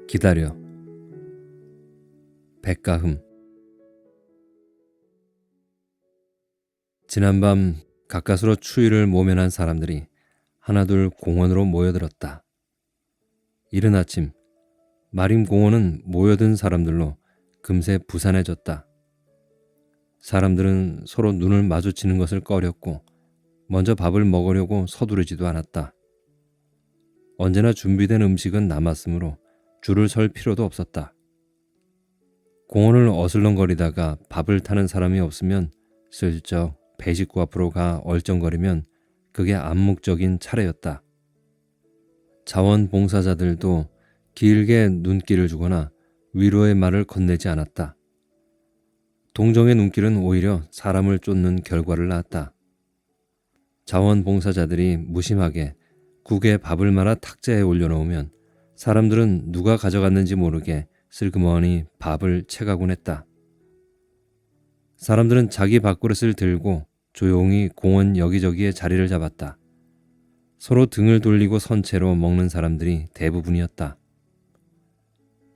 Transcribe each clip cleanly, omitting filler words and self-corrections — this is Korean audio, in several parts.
기다려. 백가흠. 지난밤 가까스로 추위를 모면한 사람들이 하나둘 공원으로 모여들었다. 이른 아침 마림공원은 모여든 사람들로 금세 부산해졌다. 사람들은 서로 눈을 마주치는 것을 꺼렸고 먼저 밥을 먹으려고 서두르지도 않았다. 언제나 준비된 음식은 남았으므로 줄을 설 필요도 없었다. 공원을 어슬렁거리다가 밥을 타는 사람이 없으면 슬쩍 배식구 앞으로 가 얼쩡거리면 그게 암묵적인 차례였다. 자원봉사자들도 길게 눈길을 주거나 위로의 말을 건네지 않았다. 동정의 눈길은 오히려 사람을 쫓는 결과를 낳았다. 자원봉사자들이 무심하게 국에 밥을 말아 탁자에 올려놓으면 사람들은 누가 가져갔는지 모르게 슬그머니 밥을 채가곤 했다. 사람들은 자기 밥그릇을 들고 조용히 공원 여기저기에 자리를 잡았다. 서로 등을 돌리고 선 채로 먹는 사람들이 대부분이었다.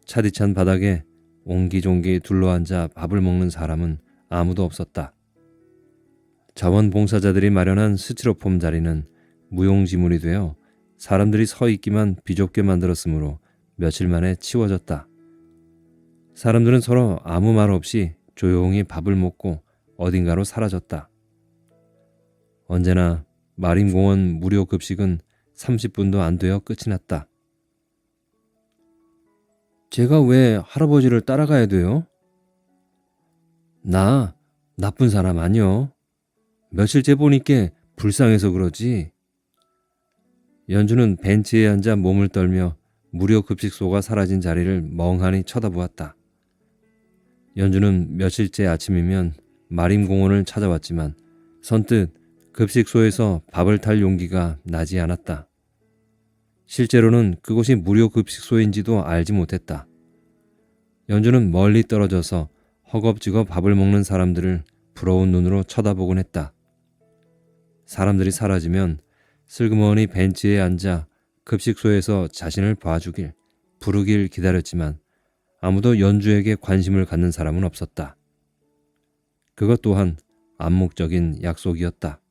차디찬 바닥에 옹기종기 둘러앉아 밥을 먹는 사람은 아무도 없었다. 자원봉사자들이 마련한 스티로폼 자리는 무용지물이 되어 사람들이 서 있기만 비좁게 만들었으므로 며칠 만에 치워졌다. 사람들은 서로 아무 말 없이 조용히 밥을 먹고 어딘가로 사라졌다. 언제나 마림공원 무료 급식은 30분도 안 되어 끝이 났다. 제가 왜 할아버지를 따라가야 돼요? 나 나쁜 사람 아니요. 며칠째 보니까 불쌍해서 그러지. 연주는 벤치에 앉아 몸을 떨며 무료 급식소가 사라진 자리를 멍하니 쳐다보았다. 연주는 며칠째 아침이면 마림공원을 찾아왔지만 선뜻 급식소에서 밥을 탈 용기가 나지 않았다. 실제로는 그곳이 무료 급식소인지도 알지 못했다. 연주는 멀리 떨어져서 허겁지겁 밥을 먹는 사람들을 부러운 눈으로 쳐다보곤 했다. 사람들이 사라지면 슬그머니 벤치에 앉아 급식소에서 자신을 봐주길, 부르길 기다렸지만 아무도 연주에게 관심을 갖는 사람은 없었다. 그것 또한 암묵적인 약속이었다.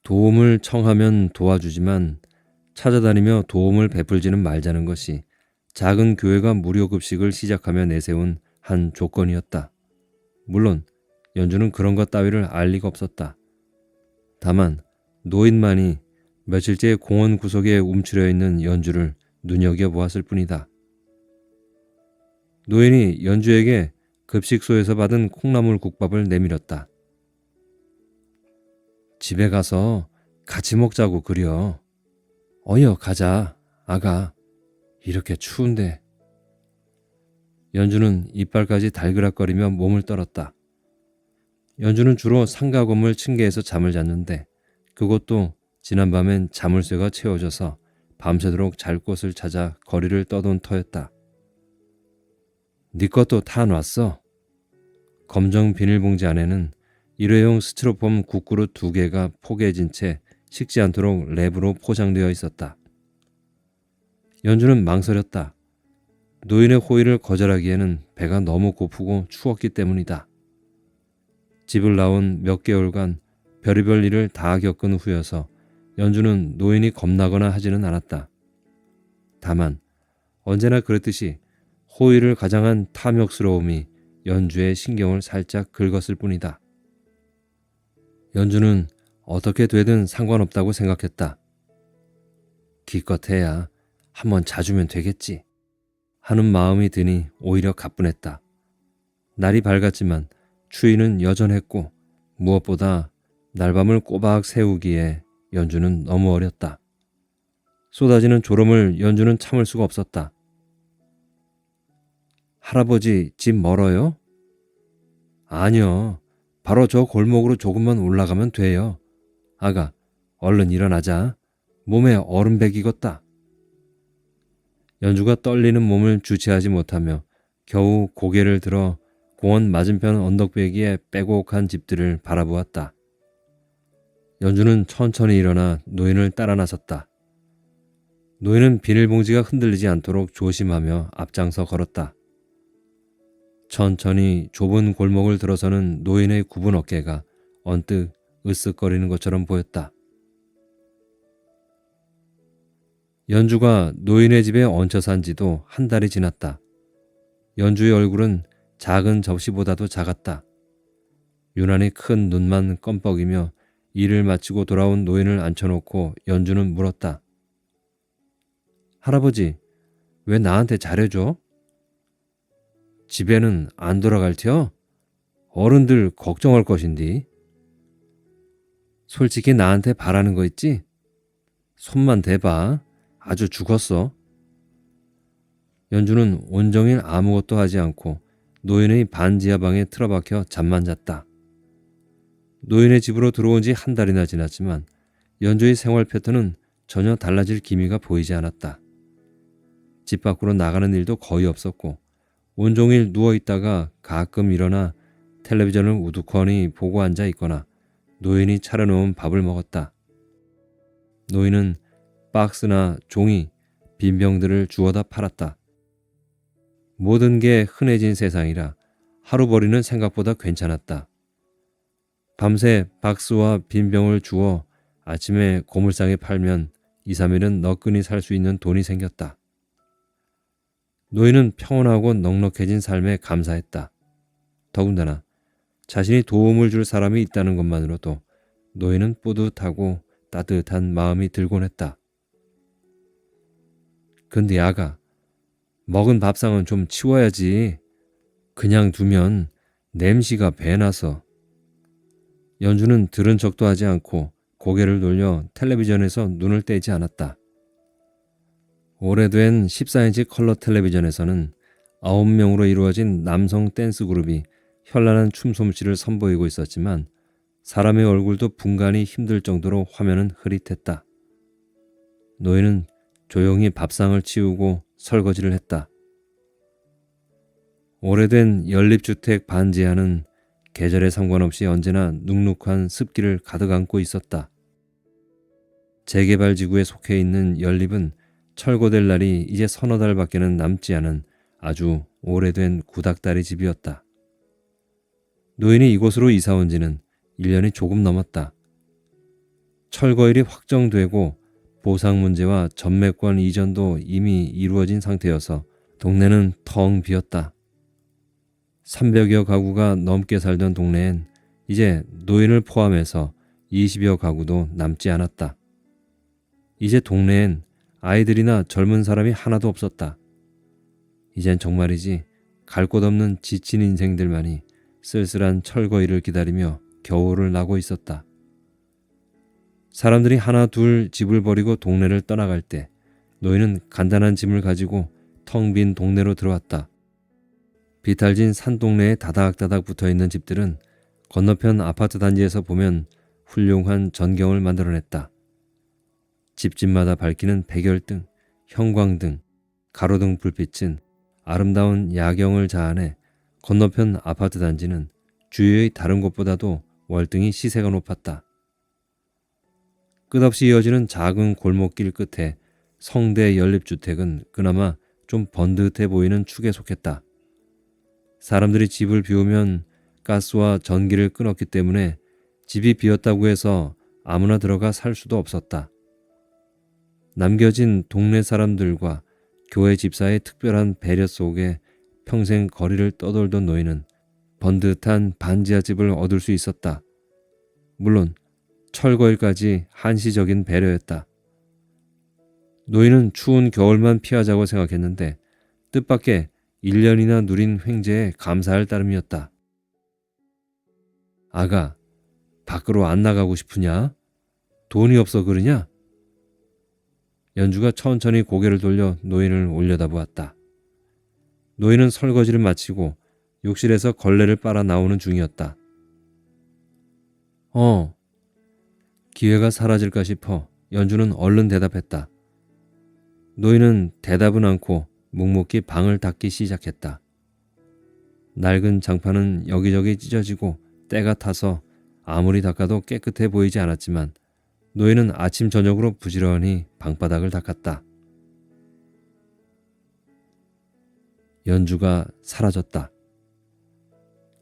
도움을 청하면 도와주지만 찾아다니며 도움을 베풀지는 말자는 것이 작은 교회가 무료 급식을 시작하며 내세운 한 조건이었다. 물론 연주는 그런 것 따위를 알 리가 없었다. 다만 노인만이 며칠째 공원 구석에 움츠려 있는 연주를 눈여겨보았을 뿐이다. 노인이 연주에게 급식소에서 받은 콩나물 국밥을 내밀었다. 집에 가서 같이 먹자고 그려. 어여 가자, 아가. 이렇게 추운데. 연주는 이빨까지 달그락거리며 몸을 떨었다. 연주는 주로 상가 건물 층계에서 잠을 잤는데 그것도 지난밤엔 자물쇠가 채워져서 밤새도록 잘 곳을 찾아 거리를 떠돈 터였다. 네 것도 다 놨어. 검정 비닐봉지 안에는 일회용 스티로폼 국그릇 2개가 포개진 채 식지 않도록 랩으로 포장되어 있었다. 연주는 망설였다. 노인의 호의를 거절하기에는 배가 너무 고프고 추웠기 때문이다. 집을 나온 몇 개월간 별의별 일을 다 겪은 후여서 연주는 노인이 겁나거나 하지는 않았다. 다만 언제나 그랬듯이 호의를 가장한 탐욕스러움이 연주의 신경을 살짝 긁었을 뿐이다. 연주는 어떻게 되든 상관없다고 생각했다. 기껏해야 한번 자주면 되겠지 하는 마음이 드니 오히려 가뿐했다. 날이 밝았지만 추위는 여전했고 무엇보다 날밤을 꼬박 새우기에 연주는 너무 어렸다. 쏟아지는 졸음을 연주는 참을 수가 없었다. 할아버지 집 멀어요? 아니요. 바로 저 골목으로 조금만 올라가면 돼요. 아가, 얼른 일어나자. 몸에 얼음 배기겠다. 연주가 떨리는 몸을 주체하지 못하며 겨우 고개를 들어 공원 맞은편 언덕배기에 빼곡한 집들을 바라보았다. 연주는 천천히 일어나 노인을 따라 나섰다. 노인은 비닐봉지가 흔들리지 않도록 조심하며 앞장서 걸었다. 천천히 좁은 골목을 들어서는 노인의 굽은 어깨가 언뜻 으쓱거리는 것처럼 보였다. 연주가 노인의 집에 얹혀 산 지도 한 달이 지났다. 연주의 얼굴은 작은 접시보다도 작았다. 유난히 큰 눈만 껌뻑이며 일을 마치고 돌아온 노인을 앉혀놓고 연주는 물었다. 할아버지, 왜 나한테 잘해줘? 집에는 안 돌아갈 테여? 어른들 걱정할 것인디. 솔직히 나한테 바라는 거 있지? 손만 대봐. 아주 죽었어. 연주는 온종일 아무것도 하지 않고 노인의 반지하 방에 틀어박혀 잠만 잤다. 노인의 집으로 들어온 지 한 달이나 지났지만 연주의 생활 패턴은 전혀 달라질 기미가 보이지 않았다. 집 밖으로 나가는 일도 거의 없었고 온종일 누워있다가 가끔 일어나 텔레비전을 우두커니 보고 앉아 있거나 노인이 차려놓은 밥을 먹었다. 노인은 박스나 종이, 빈병들을 주워다 팔았다. 모든 게 흔해진 세상이라 하루벌이는 생각보다 괜찮았다. 밤새 박스와 빈병을 주워 아침에 고물상에 팔면 2, 3일은 너끈히 살 수 있는 돈이 생겼다. 노인은 평온하고 넉넉해진 삶에 감사했다. 더군다나 자신이 도움을 줄 사람이 있다는 것만으로도 노인은 뿌듯하고 따뜻한 마음이 들곤 했다. 근데 아가, 먹은 밥상은 좀 치워야지. 그냥 두면 냄새가 배나서. 연주는 들은 척도 하지 않고 고개를 돌려 텔레비전에서 눈을 떼지 않았다. 오래된 14인치 컬러 텔레비전에서는 9명으로 이루어진 남성 댄스 그룹이 현란한 춤솜씨를 선보이고 있었지만 사람의 얼굴도 분간이 힘들 정도로 화면은 흐릿했다. 노인은 조용히 밥상을 치우고 설거지를 했다. 오래된 연립주택 반지하는 계절에 상관없이 언제나 눅눅한 습기를 가득 안고 있었다. 재개발 지구에 속해 있는 연립은 철거될 날이 이제 서너 달밖에는 남지 않은 아주 오래된 구닥다리 집이었다. 노인이 이곳으로 이사 온 지는 1년이 조금 넘었다. 철거일이 확정되고 보상 문제와 전매권 이전도 이미 이루어진 상태여서 동네는 텅 비었다. 300여 가구가 넘게 살던 동네엔 이제 노인을 포함해서 20여 가구도 남지 않았다. 이제 동네엔 아이들이나 젊은 사람이 하나도 없었다. 이젠 정말이지 갈 곳 없는 지친 인생들만이 쓸쓸한 철거일을 기다리며 겨울을 나고 있었다. 사람들이 하나 둘 집을 버리고 동네를 떠나갈 때 노인은 간단한 짐을 가지고 텅 빈 동네로 들어왔다. 비탈진 산동네에 다닥다닥 붙어있는 집들은 건너편 아파트 단지에서 보면 훌륭한 전경을 만들어냈다. 집집마다 밝히는 백열등, 형광등, 가로등 불빛은 아름다운 야경을 자아내 건너편 아파트 단지는 주위의 다른 곳보다도 월등히 시세가 높았다. 끝없이 이어지는 작은 골목길 끝에 성대 연립주택은 그나마 좀 번듯해 보이는 축에 속했다. 사람들이 집을 비우면 가스와 전기를 끊었기 때문에 집이 비었다고 해서 아무나 들어가 살 수도 없었다. 남겨진 동네 사람들과 교회 집사의 특별한 배려 속에 평생 거리를 떠돌던 노인은 번듯한 반지하 집을 얻을 수 있었다. 물론 철거일까지 한시적인 배려였다. 노인은 추운 겨울만 피하자고 생각했는데 뜻밖의 1년이나 누린 횡재에 감사할 따름이었다. 아가, 밖으로 안 나가고 싶으냐? 돈이 없어 그러냐? 연주가 천천히 고개를 돌려 노인을 올려다보았다. 노인은 설거지를 마치고 욕실에서 걸레를 빨아 나오는 중이었다. 기회가 사라질까 싶어 연주는 얼른 대답했다. 노인은 대답은 않고 묵묵히 방을 닦기 시작했다. 낡은 장판은 여기저기 찢어지고 때가 타서 아무리 닦아도 깨끗해 보이지 않았지만 노인은 아침 저녁으로 부지런히 방바닥을 닦았다. 연주가 사라졌다.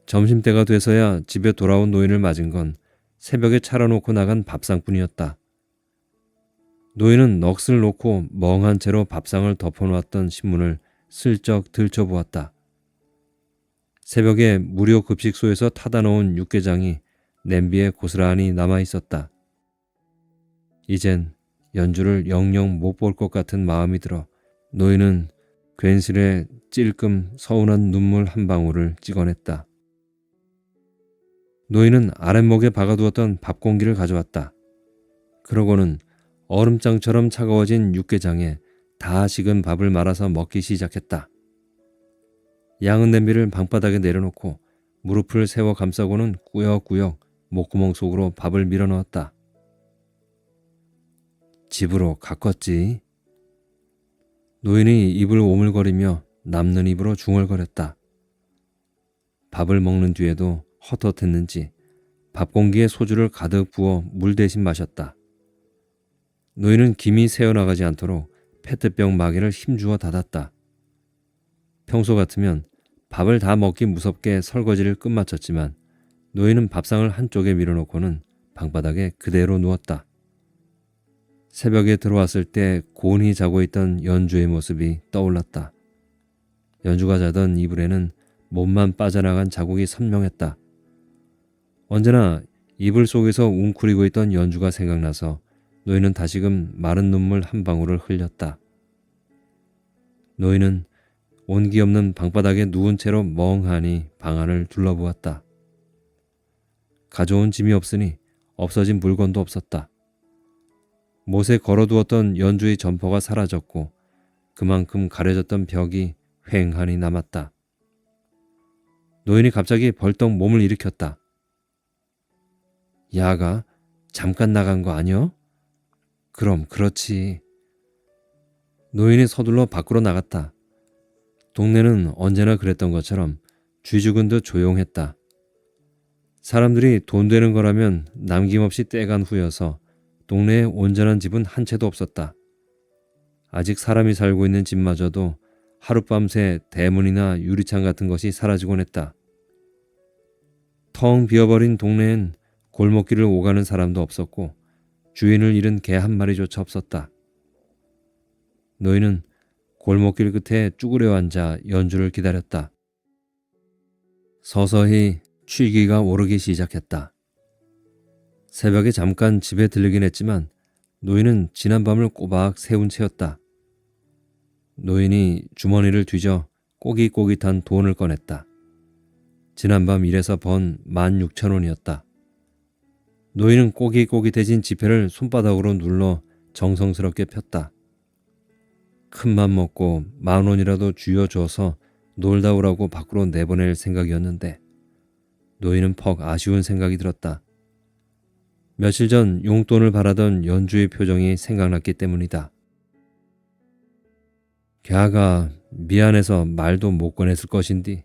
점심때가 돼서야 집에 돌아온 노인을 맞은 건 새벽에 차려놓고 나간 밥상뿐이었다. 노인은 넋을 놓고 멍한 채로 밥상을 덮어놓았던 신문을 슬쩍 들춰보았다. 새벽에 무료 급식소에서 타다 놓은 육개장이 냄비에 고스란히 남아있었다. 이젠 연주를 영영 못 볼 것 같은 마음이 들어 노인은 괜스레 찔끔 서운한 눈물 한 방울을 찍어냈다. 노인은 아랫목에 박아두었던 밥 공기를 가져왔다. 그러고는 얼음장처럼 차가워진 육개장에 다 식은 밥을 말아서 먹기 시작했다. 양은 냄비를 방바닥에 내려놓고 무릎을 세워 감싸고는 꾸역꾸역 목구멍 속으로 밥을 밀어넣었다. 집으로 가꿨지. 노인이 입을 오물거리며 남는 입으로 중얼거렸다. 밥을 먹는 뒤에도 헛헛했는지 밥 공기에 소주를 가득 부어 물 대신 마셨다. 노인은 김이 새어나가지 않도록 페트병 마개를 힘주어 닫았다. 평소 같으면 밥을 다 먹기 무섭게 설거지를 끝마쳤지만 노인은 밥상을 한쪽에 밀어놓고는 방바닥에 그대로 누웠다. 새벽에 들어왔을 때 곤히 자고 있던 연주의 모습이 떠올랐다. 연주가 자던 이불에는 몸만 빠져나간 자국이 선명했다. 언제나 이불 속에서 웅크리고 있던 연주가 생각나서 노인은 다시금 마른 눈물 한 방울을 흘렸다. 노인은 온기 없는 방바닥에 누운 채로 멍하니 방 안을 둘러보았다. 가져온 짐이 없으니 없어진 물건도 없었다. 못에 걸어두었던 연주의 점퍼가 사라졌고 그만큼 가려졌던 벽이 휑하니 남았다. 노인이 갑자기 벌떡 몸을 일으켰다. 야가 잠깐 나간 거 아니여? 그럼 그렇지. 노인이 서둘러 밖으로 나갔다. 동네는 언제나 그랬던 것처럼 쥐죽은 듯 조용했다. 사람들이 돈 되는 거라면 남김없이 떼간 후여서 동네에 온전한 집은 한 채도 없었다. 아직 사람이 살고 있는 집마저도 하룻밤새 대문이나 유리창 같은 것이 사라지곤 했다. 텅 비어버린 동네엔 골목길을 오가는 사람도 없었고 주인을 잃은 개 한 마리조차 없었다. 노인은 골목길 끝에 쭈그려 앉아 연주를 기다렸다. 서서히 취기가 오르기 시작했다. 새벽에 잠깐 집에 들르긴 했지만 노인은 지난밤을 꼬박 새운 채였다. 노인이 주머니를 뒤져 꼬깃꼬깃한 돈을 꺼냈다. 지난밤 일해서 번 16,000원이었다. 노인은 꼬깃꼬깃해진 지폐를 손바닥으로 눌러 정성스럽게 폈다. 큰맘 먹고 10,000원이라도 쥐어줘서 놀다 오라고 밖으로 내보낼 생각이었는데 노인은 퍽 아쉬운 생각이 들었다. 며칠 전 용돈을 바라던 연주의 표정이 생각났기 때문이다. 걔가 미안해서 말도 못 꺼냈을 것인디.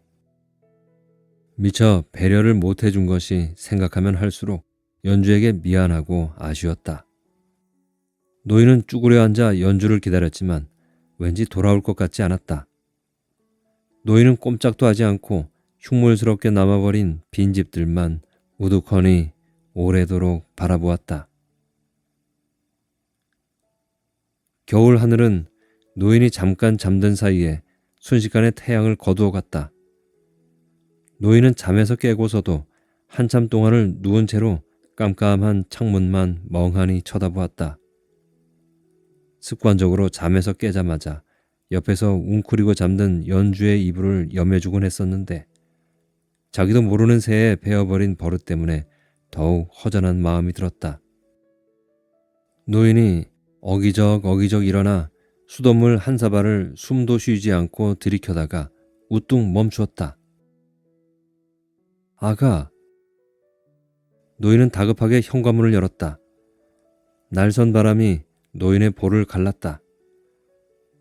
미처 배려를 못 해준 것이 생각하면 할수록 연주에게 미안하고 아쉬웠다. 노인은 쭈그려 앉아 연주를 기다렸지만 왠지 돌아올 것 같지 않았다. 노인은 꼼짝도 하지 않고 흉물스럽게 남아버린 빈집들만 우두커니 오래도록 바라보았다. 겨울 하늘은 노인이 잠깐 잠든 사이에 순식간에 태양을 거두어 갔다. 노인은 잠에서 깨고서도 한참 동안을 누운 채로 깜깜한 창문만 멍하니 쳐다보았다. 습관적으로 잠에서 깨자마자 옆에서 웅크리고 잠든 연주의 이불을 여며주곤 했었는데 자기도 모르는 새에 베어버린 버릇 때문에 더욱 허전한 마음이 들었다. 노인이 어기적 일어나 수돗물 한 사발을 숨도 쉬지 않고 들이켜다가 우뚝 멈추었다. 아가! 노인은 다급하게 현관문을 열었다. 날선 바람이 노인의 볼을 갈랐다.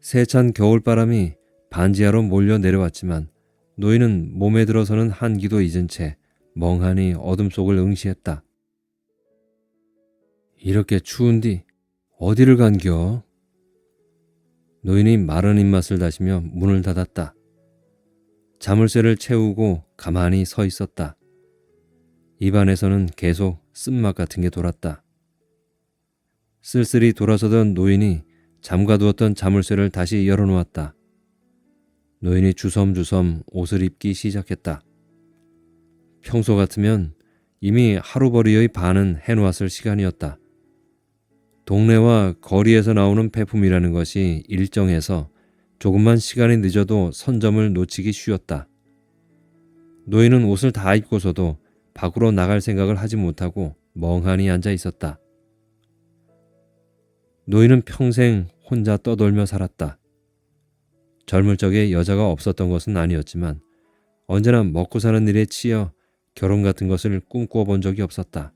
세찬 겨울바람이 반지하로 몰려 내려왔지만 노인은 몸에 들어서는 한기도 잊은 채 멍하니 어둠 속을 응시했다. 이렇게 추운디 어디를 간겨? 노인이 마른 입맛을 다시며 문을 닫았다. 자물쇠를 채우고 가만히 서 있었다. 입안에서는 계속 쓴맛 같은 게 돌았다. 쓸쓸히 돌아서던 노인이 잠가두었던 자물쇠를 다시 열어놓았다. 노인이 주섬주섬 옷을 입기 시작했다. 평소 같으면 이미 하루벌이의 반은 해놓았을 시간이었다. 동네와 거리에서 나오는 폐품이라는 것이 일정해서 조금만 시간이 늦어도 선점을 놓치기 쉬웠다. 노인은 옷을 다 입고서도 밖으로 나갈 생각을 하지 못하고 멍하니 앉아 있었다. 노인은 평생 혼자 떠돌며 살았다. 젊을 적에 여자가 없었던 것은 아니었지만 언제나 먹고 사는 일에 치여 결혼 같은 것을 꿈꾸어 본 적이 없었다.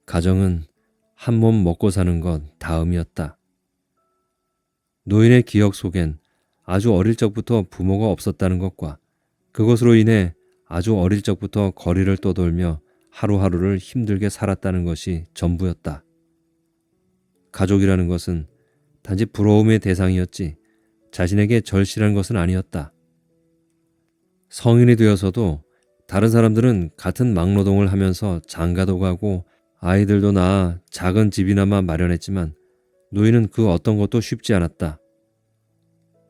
가정은 한 몸 먹고 사는 것 다음이었다. 노인의 기억 속엔 아주 어릴 적부터 부모가 없었다는 것과 그것으로 인해 아주 어릴 적부터 거리를 떠돌며 하루하루를 힘들게 살았다는 것이 전부였다. 가족이라는 것은 단지 부러움의 대상이었지 자신에게 절실한 것은 아니었다. 성인이 되어서도 다른 사람들은 같은 막노동을 하면서 장가도 가고 아이들도 낳아 작은 집이나마 마련했지만 노인은 그 어떤 것도 쉽지 않았다.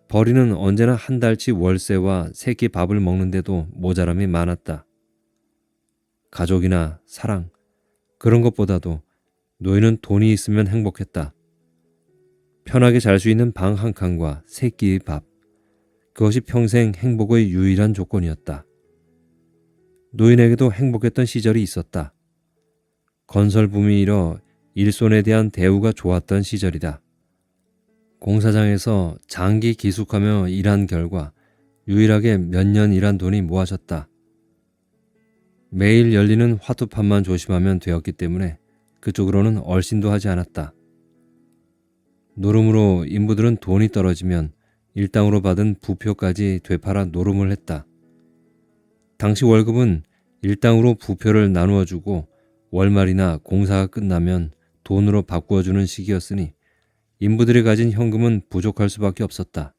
벌이는 언제나 한 달치 월세와 세 끼 밥을 먹는데도 모자람이 많았다. 가족이나 사랑, 그런 것보다도 노인은 돈이 있으면 행복했다. 편하게 잘 수 있는 방 한 칸과 세 끼의 밥, 그것이 평생 행복의 유일한 조건이었다. 노인에게도 행복했던 시절이 있었다. 건설붐이 일어 일손에 대한 대우가 좋았던 시절이다. 공사장에서 장기 기숙하며 일한 결과 유일하게 몇 년 일한 돈이 모아졌다. 매일 열리는 화투판만 조심하면 되었기 때문에 그쪽으로는 얼씬도 하지 않았다. 노름으로 인부들은 돈이 떨어지면 일당으로 받은 부표까지 되팔아 노름을 했다. 당시 월급은 일당으로 부표를 나누어 주고 월말이나 공사가 끝나면 돈으로 바꾸어주는 시기였으니 인부들이 가진 현금은 부족할 수밖에 없었다.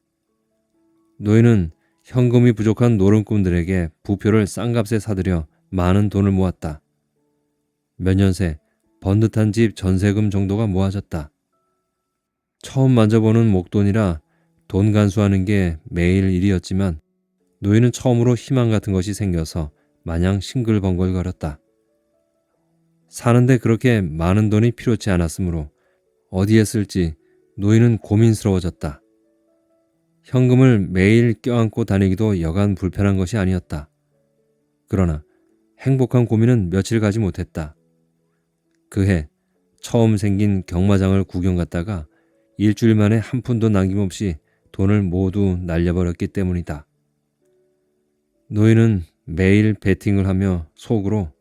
노인은 현금이 부족한 노름꾼들에게 부표를 싼 값에 사들여 많은 돈을 모았다. 몇 년 새 번듯한 집 전세금 정도가 모아졌다. 처음 만져보는 목돈이라 돈 간수하는 게 매일 일이었지만 노인은 처음으로 희망 같은 것이 생겨서 마냥 싱글벙글거렸다. 사는데 그렇게 많은 돈이 필요치 않았으므로 어디에 쓸지 노인은 고민스러워졌다. 현금을 매일 껴안고 다니기도 여간 불편한 것이 아니었다. 그러나 행복한 고민은 며칠 가지 못했다. 그해 처음 생긴 경마장을 구경 갔다가 일주일 만에 한 푼도 남김없이 돈을 모두 날려버렸기 때문이다. 노인은 매일 베팅을 하며 속으로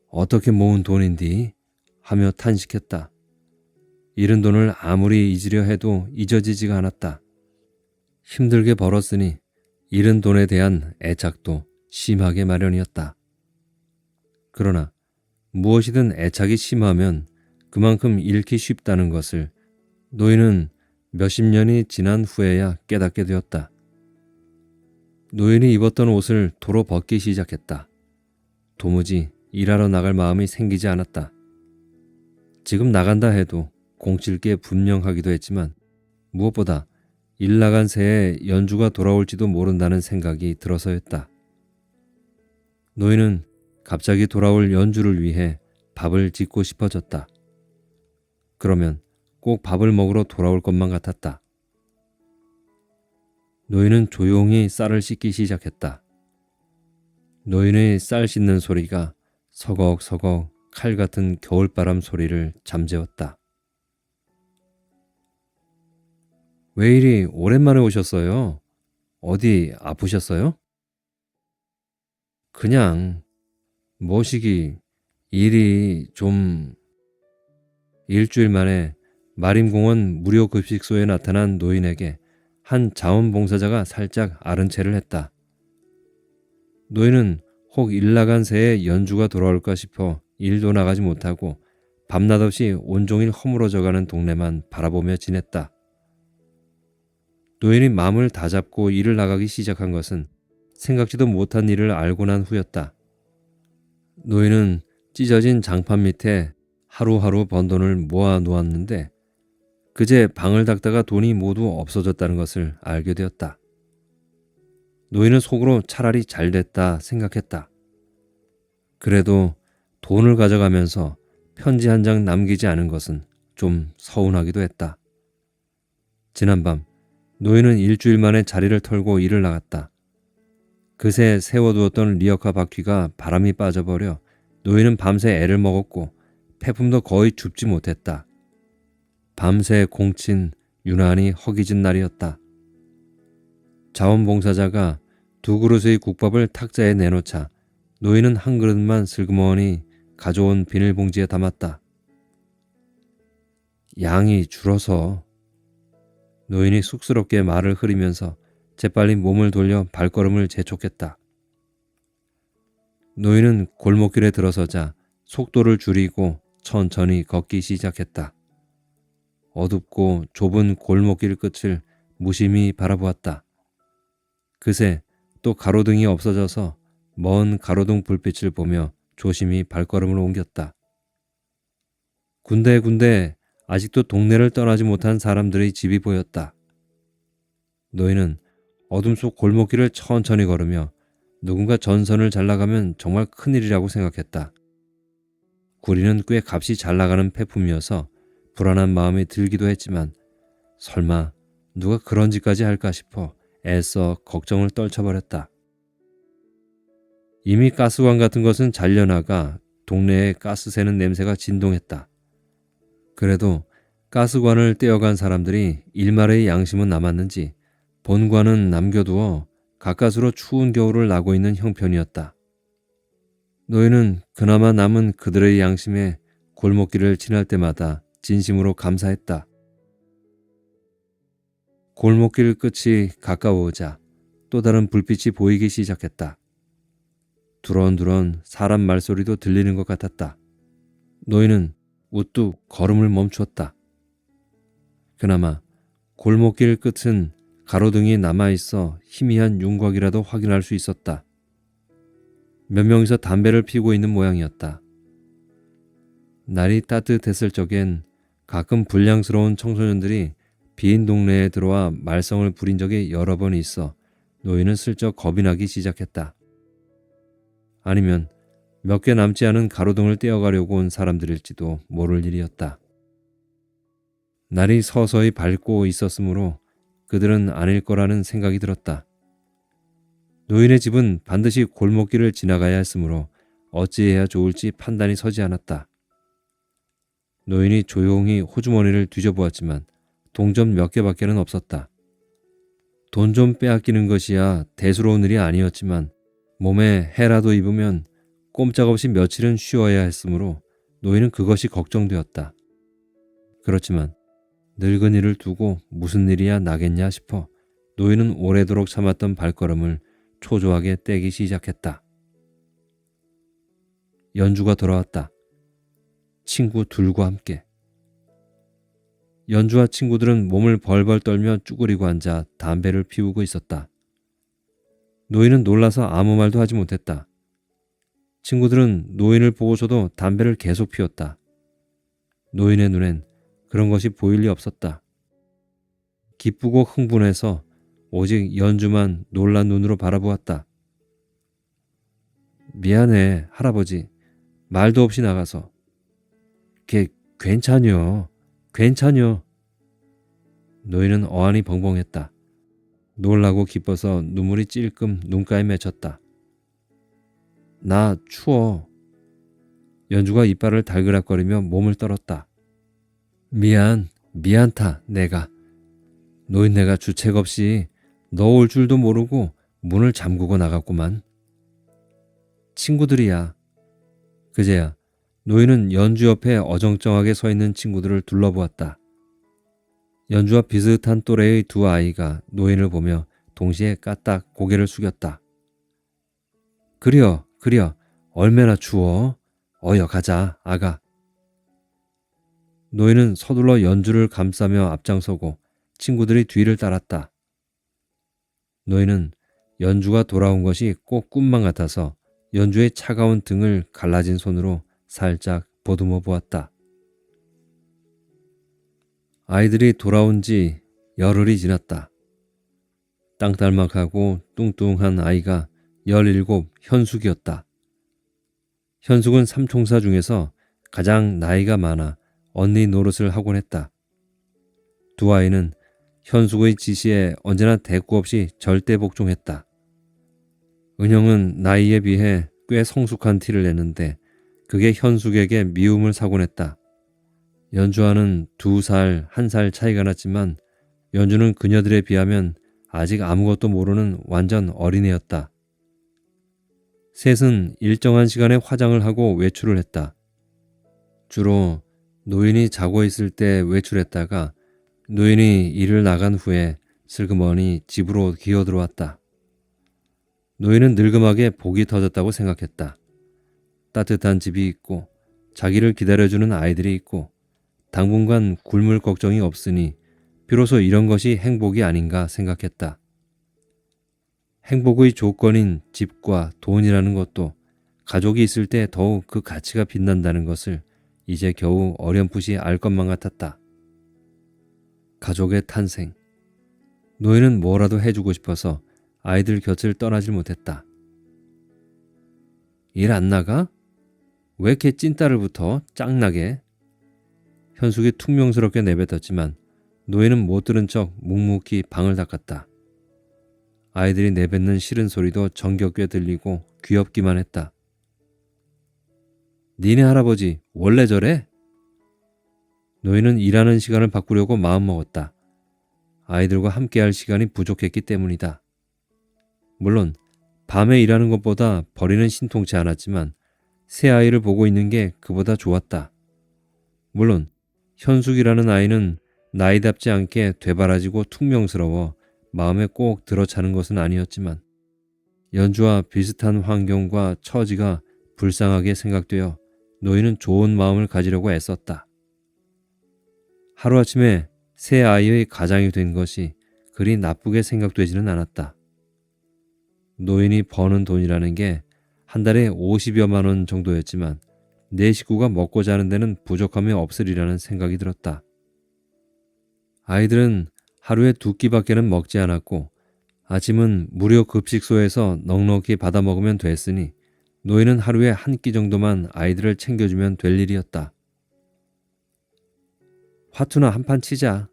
어떻게 모은 돈인디 하며 탄식했다. 잃은 돈을 아무리 잊으려 해도 잊어지지가 않았다. 힘들게 벌었으니 잃은 돈에 대한 애착도 심하게 마련이었다. 그러나 무엇이든 애착이 심하면 그만큼 잃기 쉽다는 것을 노인은 몇십 년이 지난 후에야 깨닫게 되었다. 노인이 입었던 옷을 도로 벗기 시작했다. 도무지 일하러 나갈 마음이 생기지 않았다. 지금 나간다 해도 공칠 게 분명하기도 했지만 무엇보다 일 나간 새에 연주가 돌아올지도 모른다는 생각이 들어서였다. 노인은 갑자기 돌아올 연주를 위해 밥을 짓고 싶어졌다. 그러면 꼭 밥을 먹으러 돌아올 것만 같았다. 노인은 조용히 쌀을 씻기 시작했다. 노인의 쌀 씻는 소리가 서걱서걱 칼 같은 겨울바람 소리를 잠재웠다. 왜 이리 오랜만에 오셨어요? 어디 아프셨어요? 그냥 뭐시기 일이 좀... 일주일 만에 마림공원 무료급식소에 나타난 노인에게 한 자원봉사자가 살짝 아른 체를 했다. 노인은 혹 일 나간 새에 연주가 돌아올까 싶어 일도 나가지 못하고 밤낮없이 온종일 허물어져가는 동네만 바라보며 지냈다. 노인이 마음을 다잡고 일을 나가기 시작한 것은 생각지도 못한 일을 알고 난 후였다. 노인은 찢어진 장판 밑에 하루하루 번 돈을 모아 놓았는데 그제 방을 닦다가 돈이 모두 없어졌다는 것을 알게 되었다. 노인은 속으로 차라리 잘 됐다 생각했다. 그래도 돈을 가져가면서 편지 한 장 남기지 않은 것은 좀 서운하기도 했다. 지난밤 노인은 일주일 만에 자리를 털고 일을 나갔다. 그새 세워두었던 리어카 바퀴가 바람이 빠져버려 노인은 밤새 애를 먹었고 폐품도 거의 줍지 못했다. 밤새 공친 유난히 허기진 날이었다. 자원봉사자가 2그릇의 국밥을 탁자에 내놓자 노인은 한 그릇만 슬그머니 가져온 비닐봉지에 담았다. 양이 줄어서. 노인이 쑥스럽게 말을 흐리면서 재빨리 몸을 돌려 발걸음을 재촉했다. 노인은 골목길에 들어서자 속도를 줄이고 천천히 걷기 시작했다. 어둡고 좁은 골목길 끝을 무심히 바라보았다. 그새 또 가로등이 없어져서 먼 가로등 불빛을 보며 조심히 발걸음을 옮겼다. 군데군데 아직도 동네를 떠나지 못한 사람들의 집이 보였다. 노인은 어둠 속 골목길을 천천히 걸으며 누군가 전선을 잘 나가면 정말 큰일이라고 생각했다. 구리는 꽤 값이 잘 나가는 폐품이어서 불안한 마음이 들기도 했지만 설마 누가 그런 짓까지 할까 싶어 애써 걱정을 떨쳐버렸다. 이미 가스관 같은 것은 잘려나가 동네에 가스 새는 냄새가 진동했다. 그래도 가스관을 떼어간 사람들이 일말의 양심은 남았는지 본관은 남겨두어 가까스로 추운 겨울을 나고 있는 형편이었다. 노인은 그나마 남은 그들의 양심에 골목길을 지날 때마다 진심으로 감사했다. 골목길 끝이 가까워오자 또 다른 불빛이 보이기 시작했다. 두런두런 사람 말소리도 들리는 것 같았다. 노인은 우뚝 걸음을 멈추었다. 그나마 골목길 끝은 가로등이 남아있어 희미한 윤곽이라도 확인할 수 있었다. 몇 명이서 담배를 피우고 있는 모양이었다. 날이 따뜻했을 적엔 가끔 불량스러운 청소년들이 빈 동네에 들어와 말썽을 부린 적이 여러 번 있어 노인은 슬쩍 겁이 나기 시작했다. 아니면 몇 개 남지 않은 가로등을 떼어가려고 온 사람들일지도 모를 일이었다. 날이 서서히 밝고 있었으므로 그들은 아닐 거라는 생각이 들었다. 노인의 집은 반드시 골목길을 지나가야 했으므로 어찌해야 좋을지 판단이 서지 않았다. 노인이 조용히 호주머니를 뒤져보았지만 동전 몇 개밖에는 없었다. 돈 좀 빼앗기는 것이야 대수로운 일이 아니었지만 몸에 해라도 입으면 꼼짝없이 며칠은 쉬어야 했으므로 노인은 그것이 걱정되었다. 그렇지만 늙은이를 두고 무슨 일이야 나겠냐 싶어 노인은 오래도록 참았던 발걸음을 초조하게 떼기 시작했다. 연주가 돌아왔다. 친구 둘과 함께. 연주와 친구들은 몸을 벌벌 떨며 쭈그리고 앉아 담배를 피우고 있었다. 노인은 놀라서 아무 말도 하지 못했다. 친구들은 노인을 보고서도 담배를 계속 피웠다. 노인의 눈엔 그런 것이 보일 리 없었다. 기쁘고 흥분해서 오직 연주만 놀란 눈으로 바라보았다. 미안해, 할아버지. 말도 없이 나가서. 괜찮여. 괜찮여. 노인은 어안이 벙벙했다. 놀라고 기뻐서 눈물이 찔끔 눈가에 맺혔다. 나 추워. 연주가 이빨을 달그락거리며 몸을 떨었다. 미안타, 내가. 노인네가 주책 없이 너 올 줄도 모르고 문을 잠그고 나갔구만. 친구들이야. 그제야 노인은 연주 옆에 어정쩡하게 서 있는 친구들을 둘러보았다. 연주와 비슷한 또래의 두 아이가 노인을 보며 동시에 까딱 고개를 숙였다. 그려. 얼마나 추워. 어여 가자, 아가. 노인은 서둘러 연주를 감싸며 앞장서고 친구들이 뒤를 따랐다. 노인은 연주가 돌아온 것이 꼭 꿈만 같아서 연주의 차가운 등을 갈라진 손으로 살짝 보듬어 보았다. 아이들이 돌아온 지 열흘이 지났다. 땅딸막하고 뚱뚱한 아이가 17 현숙이었다. 현숙은 삼총사 중에서 가장 나이가 많아 언니 노릇을 하곤 했다. 두 아이는 현숙의 지시에 언제나 대꾸 없이 절대 복종했다. 은영은 나이에 비해 꽤 성숙한 티를 내는데 그게 현숙에게 미움을 사곤 했다. 연주와는 2살, 1살 차이가 났지만 연주는 그녀들에 비하면 아직 아무것도 모르는 완전 어린애였다. 셋은 일정한 시간에 화장을 하고 외출을 했다. 주로 노인이 자고 있을 때 외출했다가 노인이 일을 나간 후에 슬그머니 집으로 기어들어왔다. 노인은 늙음하게 복이 터졌다고 생각했다. 따뜻한 집이 있고 자기를 기다려주는 아이들이 있고 당분간 굶을 걱정이 없으니 비로소 이런 것이 행복이 아닌가 생각했다. 행복의 조건인 집과 돈이라는 것도 가족이 있을 때 더욱 그 가치가 빛난다는 것을 이제 겨우 어렴풋이 알 것만 같았다. 가족의 탄생. 노인은 뭐라도 해주고 싶어서 아이들 곁을 떠나질 못했다. 일 안 나가? 왜 이렇게 찐따를 붙어? 짱나게. 현숙이 퉁명스럽게 내뱉었지만 노인은 못 들은 척 묵묵히 방을 닦았다. 아이들이 내뱉는 싫은 소리도 정겹게 들리고 귀엽기만 했다. 니네 할아버지 원래 저래? 노인은 일하는 시간을 바꾸려고 마음먹었다. 아이들과 함께할 시간이 부족했기 때문이다. 물론 밤에 일하는 것보다 벌이는 신통치 않았지만 새 아이를 보고 있는 게 그보다 좋았다. 물론 현숙이라는 아이는 나이답지 않게 되바라지고 퉁명스러워 마음에 꼭 들어차는 것은 아니었지만 연주와 비슷한 환경과 처지가 불쌍하게 생각되어 노인은 좋은 마음을 가지려고 애썼다. 하루아침에 새 아이의 가장이 된 것이 그리 나쁘게 생각되지는 않았다. 노인이 버는 돈이라는 게 한 달에 50여만 원 정도였지만 내 식구가 먹고 자는 데는 부족함이 없으리라는 생각이 들었다. 아이들은 하루에 2끼밖에는 먹지 않았고 아침은 무료 급식소에서 넉넉히 받아 먹으면 됐으니 노인은 하루에 1끼 정도만 아이들을 챙겨주면 될 일이었다. 화투나 한판 치자.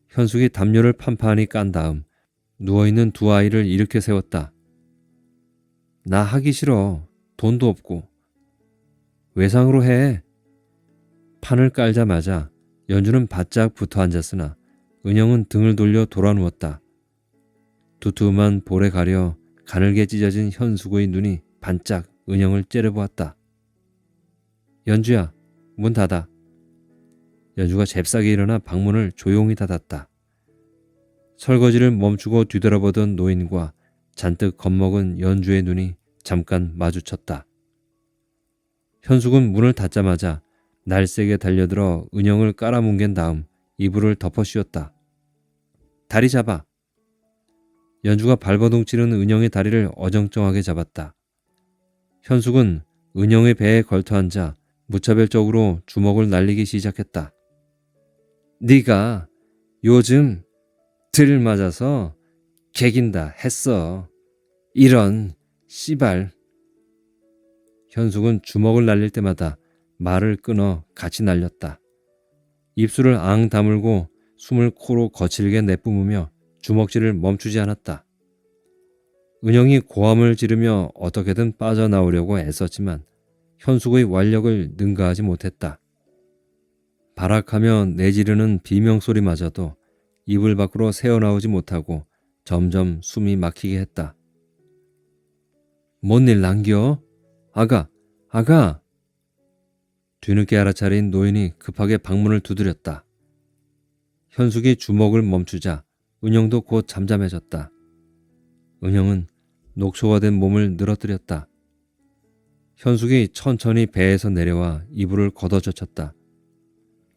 현숙이 담요를 판판히 깐 다음 누워있는 두 아이를 일으켜 세웠다. 나 하기 싫어. 돈도 없고. 외상으로 해. 판을 깔자마자 연주는 바짝 붙어 앉았으나 은영은 등을 돌려 돌아 누웠다. 두툼한 볼에 가려 가늘게 찢어진 현숙의 눈이 반짝 은영을 째려보았다. 연주야, 문 닫아. 연주가 잽싸게 일어나 방문을 조용히 닫았다. 설거지를 멈추고 뒤돌아보던 노인과 잔뜩 겁먹은 연주의 눈이 잠깐 마주쳤다. 현숙은 문을 닫자마자 날쌔게 달려들어 은영을 깔아뭉갠 다음 이불을 덮어 씌웠다. 다리 잡아. 연주가 발버둥 치는 은영의 다리를 어정쩡하게 잡았다. 현숙은 은영의 배에 걸터앉아 무차별적으로 주먹을 날리기 시작했다. 네가 요즘 들 맞아서 개긴다 했어. 이런 씨발. 현숙은 주먹을 날릴 때마다 말을 끊어 같이 날렸다. 입술을 앙 다물고 숨을 코로 거칠게 내뿜으며 주먹질을 멈추지 않았다. 은영이 고함을 지르며 어떻게든 빠져나오려고 애썼지만 현숙의 완력을 능가하지 못했다. 발악하며 내지르는 비명소리마저도 이불 밖으로 새어나오지 못하고 점점 숨이 막히게 했다. 뭔 일 난겨? 아가! 뒤늦게 알아차린 노인이 급하게 방문을 두드렸다. 현숙이 주먹을 멈추자 은영도 곧 잠잠해졌다. 은영은 녹초화된 몸을 늘어뜨렸다. 현숙이 천천히 배에서 내려와 이불을 걷어젖혔다.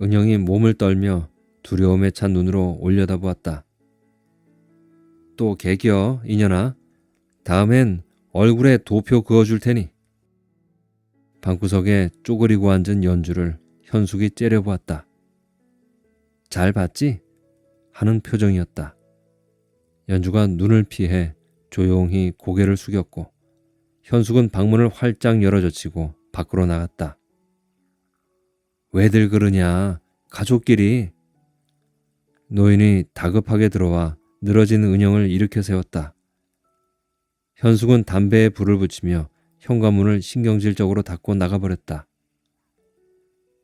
은영이 몸을 떨며 두려움에 찬 눈으로 올려다보았다. 또 개겨 이년아. 다음엔 얼굴에 도표 그어줄 테니. 방구석에 쪼그리고 앉은 연주를 현숙이 째려보았다. 잘 봤지? 하는 표정이었다. 연주가 눈을 피해 조용히 고개를 숙였고 현숙은 방문을 활짝 열어젖히고 밖으로 나갔다. 왜들 그러냐? 가족끼리. 노인이 다급하게 들어와 늘어진 은영을 일으켜 세웠다. 현숙은 담배에 불을 붙이며 현관문을 신경질적으로 닫고 나가버렸다.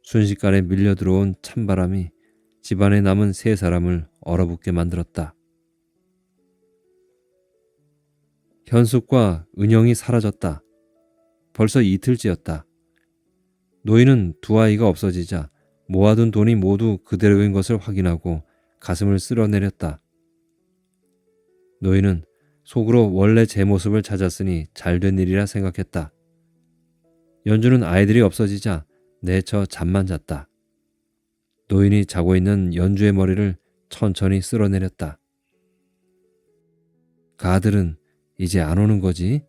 순식간에 밀려 들어온 찬바람이 집안에 남은 세 사람을 얼어붙게 만들었다. 현숙과 은영이 사라졌다. 벌써 이틀째였다. 노인은 두 아이가 없어지자 모아둔 돈이 모두 그대로인 것을 확인하고 가슴을 쓸어내렸다. 노인은 속으로 원래 제 모습을 찾았으니 잘된 일이라 생각했다. 연주는 아이들이 없어지자 내쳐 잠만 잤다. 노인이 자고 있는 연주의 머리를 천천히 쓸어내렸다. 가들은 이제 안 오는 거지?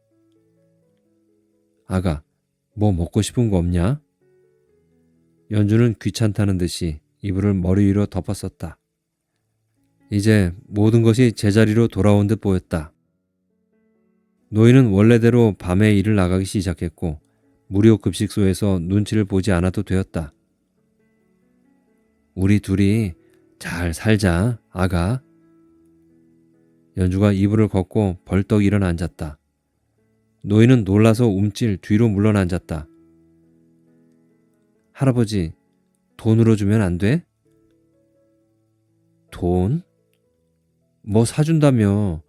아가, 뭐 먹고 싶은 거 없냐? 연주는 귀찮다는 듯이 이불을 머리 위로 덮었었다. 이제 모든 것이 제자리로 돌아온 듯 보였다. 노인은 원래대로 밤에 일을 나가기 시작했고 무료 급식소에서 눈치를 보지 않아도 되었다. 우리 둘이 잘 살자, 아가. 연주가 이불을 걷고 벌떡 일어나 앉았다. 노인은 놀라서 움찔 뒤로 물러앉았다. 할아버지, 돈으로 주면 안 돼? 돈? 뭐 사준다며.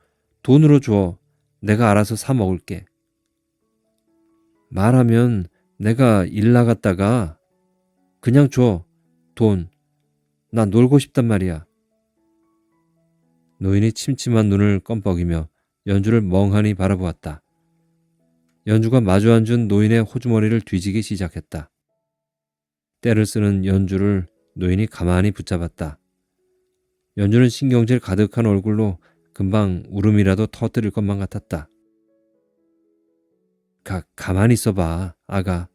돈으로 줘. 내가 알아서 사 먹을게. 말하면 내가 일 나갔다가 그냥 줘. 돈. 나 놀고 싶단 말이야. 노인이 침침한 눈을 껌뻑이며 연주를 멍하니 바라보았다. 연주가 마주 앉은 노인의 호주머니를 뒤지기 시작했다. 때를 쓰는 연주를 노인이 가만히 붙잡았다. 연주는 신경질 가득한 얼굴로 금방 울음이라도 터뜨릴 것만 같았다. 가만히 있어봐, 아가.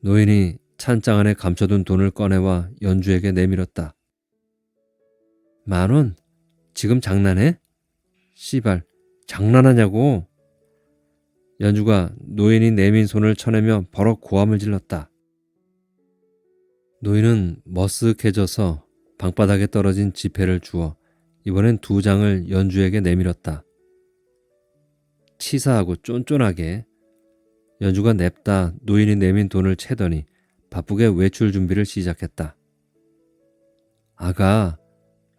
노인이 찬장 안에 감춰둔 돈을 꺼내와 연주에게 내밀었다. 10,000원? 지금 장난해? 씨발, 장난하냐고? 연주가 노인이 내민 손을 쳐내며 버럭 고함을 질렀다. 노인은 머쓱해져서 방바닥에 떨어진 지폐를 주워 이번엔 2장을 연주에게 내밀었다. 치사하고 쫀쫀하게. 연주가 냅다 노인이 내민 돈을 채더니 바쁘게 외출 준비를 시작했다. 아가,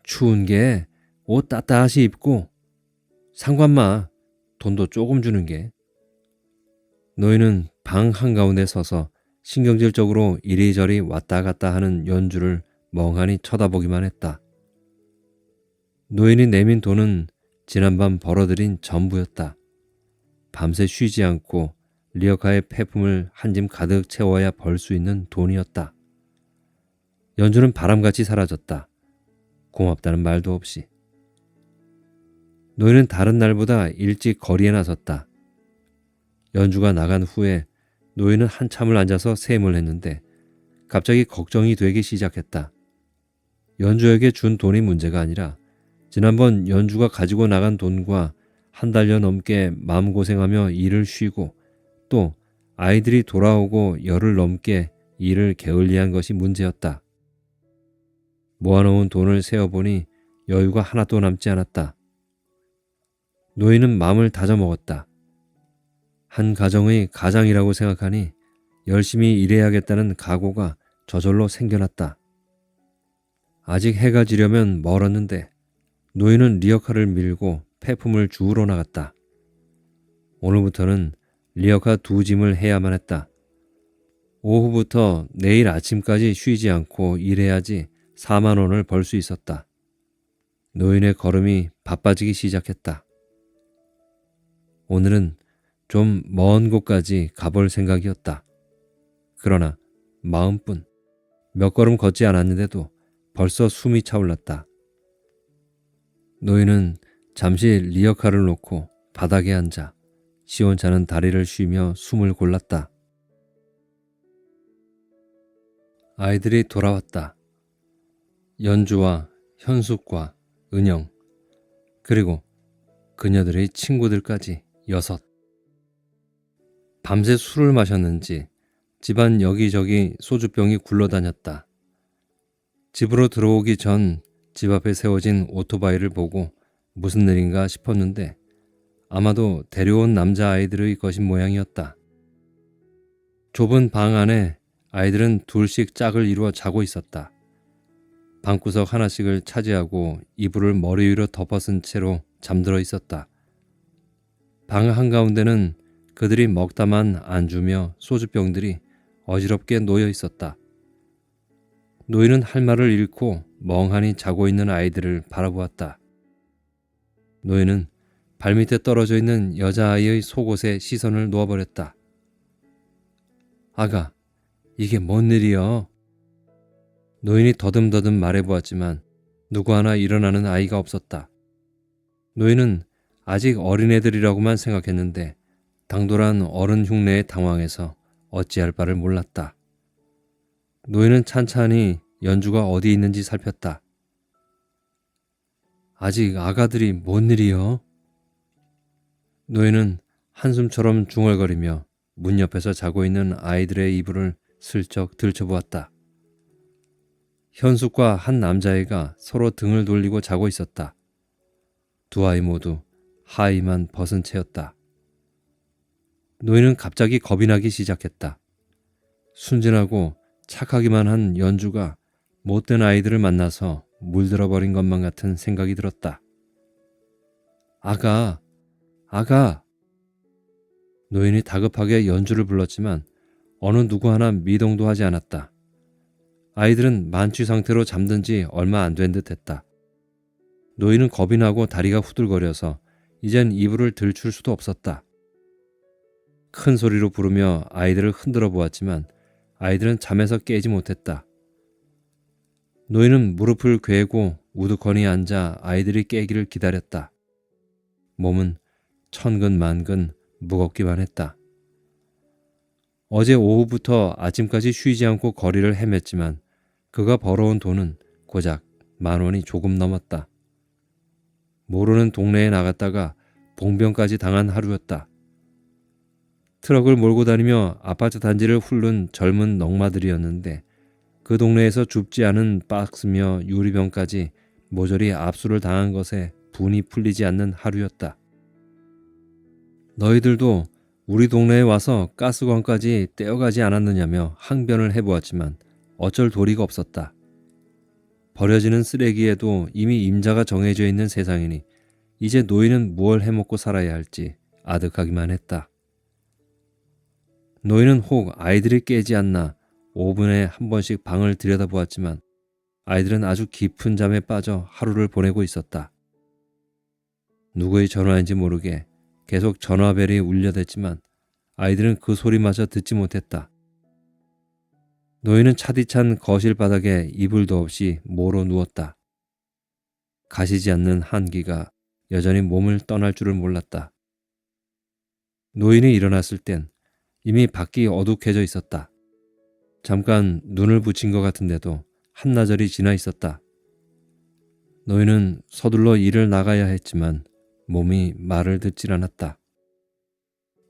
추운 게 옷 따뜻하시 입고. 상관마, 돈도 조금 주는 게. 노인은 방 한가운데 서서 신경질적으로 이리저리 왔다 갔다 하는 연주를 멍하니 쳐다보기만 했다. 노인이 내민 돈은 지난밤 벌어들인 전부였다. 밤새 쉬지 않고 리어카의 폐품을 한 짐 가득 채워야 벌 수 있는 돈이었다. 연주는 바람같이 사라졌다. 고맙다는 말도 없이. 노인은 다른 날보다 일찍 거리에 나섰다. 연주가 나간 후에 노인은 한참을 앉아서 셈을 했는데 갑자기 걱정이 되기 시작했다. 연주에게 준 돈이 문제가 아니라 지난번 연주가 가지고 나간 돈과 한 달여 넘게 마음고생하며 일을 쉬고 또 아이들이 돌아오고 열흘 넘게 일을 게을리한 것이 문제였다. 모아놓은 돈을 세어보니 여유가 하나도 남지 않았다. 노인은 마음을 다져먹었다. 한 가정의 가장이라고 생각하니 열심히 일해야겠다는 각오가 저절로 생겨났다. 아직 해가 지려면 멀었는데 노인은 리어카를 밀고 폐품을 주우러 나갔다. 오늘부터는 리어카 2짐을 해야만 했다. 오후부터 내일 아침까지 쉬지 않고 일해야지 4만 원을 벌 수 있었다. 노인의 걸음이 바빠지기 시작했다. 오늘은 좀 먼 곳까지 가볼 생각이었다. 그러나 마음뿐. 몇 걸음 걷지 않았는데도 벌써 숨이 차올랐다. 노인은 잠시 리어카를 놓고 바닥에 앉아 시원찮은 다리를 쉬며 숨을 골랐다. 아이들이 돌아왔다. 연주와 현숙과 은영, 그리고 그녀들의 친구들까지 6. 밤새 술을 마셨는지 집안 여기저기 소주병이 굴러다녔다. 집으로 들어오기 전 집 앞에 세워진 오토바이를 보고 무슨 일인가 싶었는데 아마도 데려온 남자아이들의 것인 모양이었다. 좁은 방 안에 아이들은 둘씩 짝을 이루어 자고 있었다. 방구석 하나씩을 차지하고 이불을 머리 위로 덮어쓴 채로 잠들어 있었다. 방 한가운데는 그들이 먹다만 안주며 소주병들이 어지럽게 놓여 있었다. 노인은 할 말을 잃고 멍하니 자고 있는 아이들을 바라보았다. 노인은 발밑에 떨어져 있는 여자아이의 속옷에 시선을 놓아버렸다. 아가, 이게 뭔 일이여? 노인이 더듬더듬 말해보았지만 누구 하나 일어나는 아이가 없었다. 노인은 아직 어린애들이라고만 생각했는데 당돌한 어른 흉내에 당황해서 어찌할 바를 몰랐다. 노인은 찬찬히 연주가 어디 있는지 살폈다. 아직 아가들이 뭔 일이여? 노인은 한숨처럼 중얼거리며 문 옆에서 자고 있는 아이들의 이불을 슬쩍 들춰보았다. 현숙과 한 남자애가 서로 등을 돌리고 자고 있었다. 두 아이 모두 하의만 벗은 채였다. 노인은 갑자기 겁이 나기 시작했다. 순진하고 착하기만 한 연주가 못된 아이들을 만나서 물들어 버린 것만 같은 생각이 들었다. 아가, 아가! 노인이 다급하게 연주를 불렀지만 어느 누구 하나 미동도 하지 않았다. 아이들은 만취 상태로 잠든 지 얼마 안 된 듯 했다. 노인은 겁이 나고 다리가 후들거려서 이젠 이불을 들출 수도 없었다. 큰 소리로 부르며 아이들을 흔들어 보았지만 아이들은 잠에서 깨지 못했다. 노인은 무릎을 꿰고 우두커니 앉아 아이들이 깨기를 기다렸다. 몸은 천근만근 무겁기만 했다. 어제 오후부터 아침까지 쉬지 않고 거리를 헤맸지만 그가 벌어온 돈은 고작 10,000원이 조금 넘었다. 모르는 동네에 나갔다가 봉변까지 당한 하루였다. 트럭을 몰고 다니며 아파트 단지를 훑는 젊은 넝마들이었는데 그 동네에서 줍지 않은 박스며 유리병까지 모조리 압수를 당한 것에 분이 풀리지 않는 하루였다. 너희들도 우리 동네에 와서 가스관까지 떼어가지 않았느냐며 항변을 해보았지만 어쩔 도리가 없었다. 버려지는 쓰레기에도 이미 임자가 정해져 있는 세상이니 이제 노인은 무얼 해먹고 살아야 할지 아득하기만 했다. 노인은 혹 아이들이 깨지 않나 5분에 한 번씩 방을 들여다보았지만 아이들은 아주 깊은 잠에 빠져 하루를 보내고 있었다. 누구의 전화인지 모르게 계속 전화벨이 울려댔지만 아이들은 그 소리마저 듣지 못했다. 노인은 차디찬 거실 바닥에 이불도 없이 모로 누웠다. 가시지 않는 한기가 여전히 몸을 떠날 줄을 몰랐다. 노인이 일어났을 땐 이미 밖이 어둑해져 있었다. 잠깐 눈을 붙인 것 같은데도 한나절이 지나 있었다. 노인은 서둘러 일을 나가야 했지만 몸이 말을 듣질 않았다.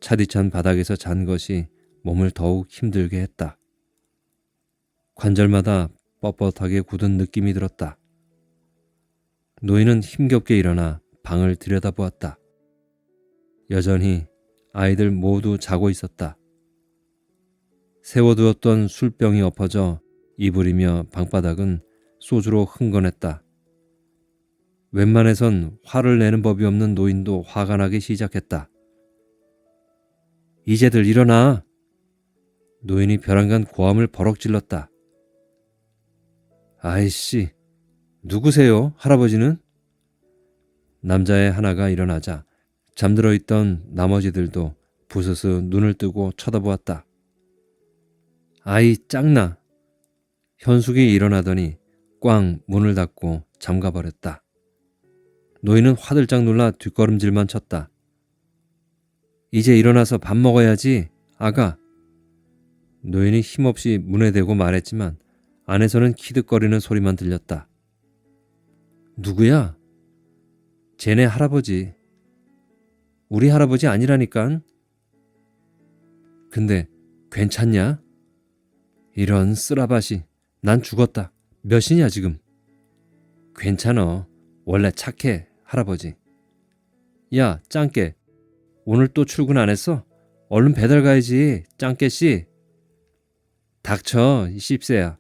차디찬 바닥에서 잔 것이 몸을 더욱 힘들게 했다. 관절마다 뻣뻣하게 굳은 느낌이 들었다. 노인은 힘겹게 일어나 방을 들여다보았다. 여전히 아이들 모두 자고 있었다. 세워두었던 술병이 엎어져 이불이며 방바닥은 소주로 흥건했다. 웬만해선 화를 내는 법이 없는 노인도 화가 나기 시작했다. 이제들 일어나! 노인이 벼랑간 고함을 버럭 질렀다. 아이씨, 누구세요, 할아버지는? 남자애 하나가 일어나자 잠들어 있던 나머지들도 부스스 눈을 뜨고 쳐다보았다. 아이 짱나! 현숙이 일어나더니 꽝 문을 닫고 잠가버렸다. 노인은 화들짝 놀라 뒷걸음질만 쳤다. 이제 일어나서 밥 먹어야지, 아가. 노인이 힘없이 문에 대고 말했지만 안에서는 키득거리는 소리만 들렸다. 누구야? 쟤네 할아버지. 우리 할아버지 아니라니깐. 근데 괜찮냐? 이런 쓰라바시. 난 죽었다. 몇이냐 지금? 괜찮어. 원래 착해, 할아버지. 야, 짱깨. 오늘 또 출근 안 했어? 얼른 배달 가야지, 짱깨씨. 닥쳐, 이 씹새야.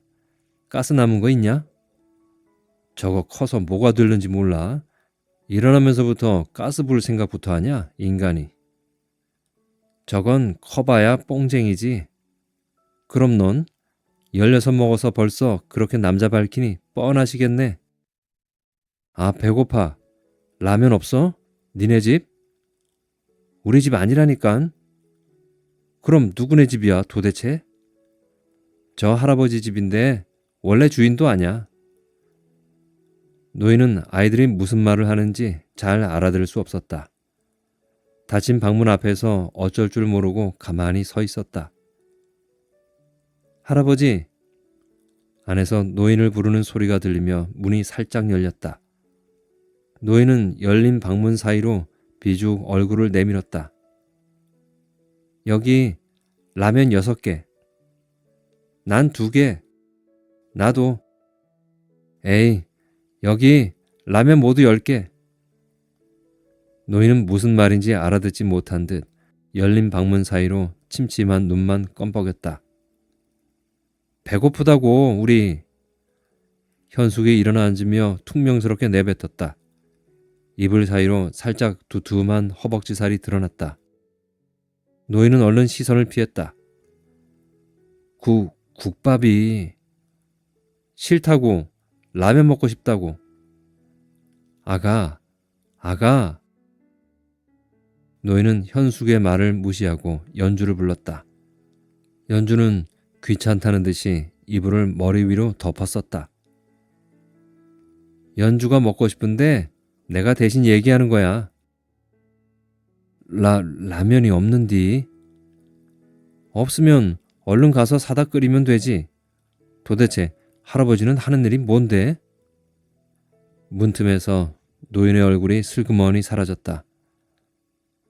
가스 남은 거 있냐? 저거 커서 뭐가 될는지 몰라. 일어나면서부터 가스 불 생각부터 하냐, 인간이. 저건 커봐야 뽕쟁이지. 그럼 넌 16 먹어서 벌써 그렇게 남자 밝히니 뻔하시겠네. 아, 배고파. 라면 없어? 니네 집? 우리 집 아니라니깐. 그럼 누구네 집이야 도대체? 저 할아버지 집인데 원래 주인도 아냐. 노인은 아이들이 무슨 말을 하는지 잘 알아들을 수 없었다. 닫힌 방문 앞에서 어쩔 줄 모르고 가만히 서 있었다. 할아버지! 안에서 노인을 부르는 소리가 들리며 문이 살짝 열렸다. 노인은 열린 방문 사이로 비죽 얼굴을 내밀었다. 여기 라면 6개. 난 2개. 나도. 에이, 여기 라면 모두 10개. 노인은 무슨 말인지 알아듣지 못한 듯 열린 방문 사이로 침침한 눈만 껌뻑였다. 배고프다고 우리. 현숙이 일어나 앉으며 퉁명스럽게 내뱉었다. 이불 사이로 살짝 두툼한 허벅지살이 드러났다. 노인은 얼른 시선을 피했다. 국밥이. 싫다고. 라면 먹고 싶다고. 아가. 노인은 현숙의 말을 무시하고 연주를 불렀다. 연주는 귀찮다는 듯이 이불을 머리 위로 덮었었다. 연주가 먹고 싶은데 내가 대신 얘기하는 거야. 라면이 없는디. 없으면 얼른 가서 사다 끓이면 되지. 도대체 할아버지는 하는 일이 뭔데? 문틈에서 노인의 얼굴이 슬그머니 사라졌다.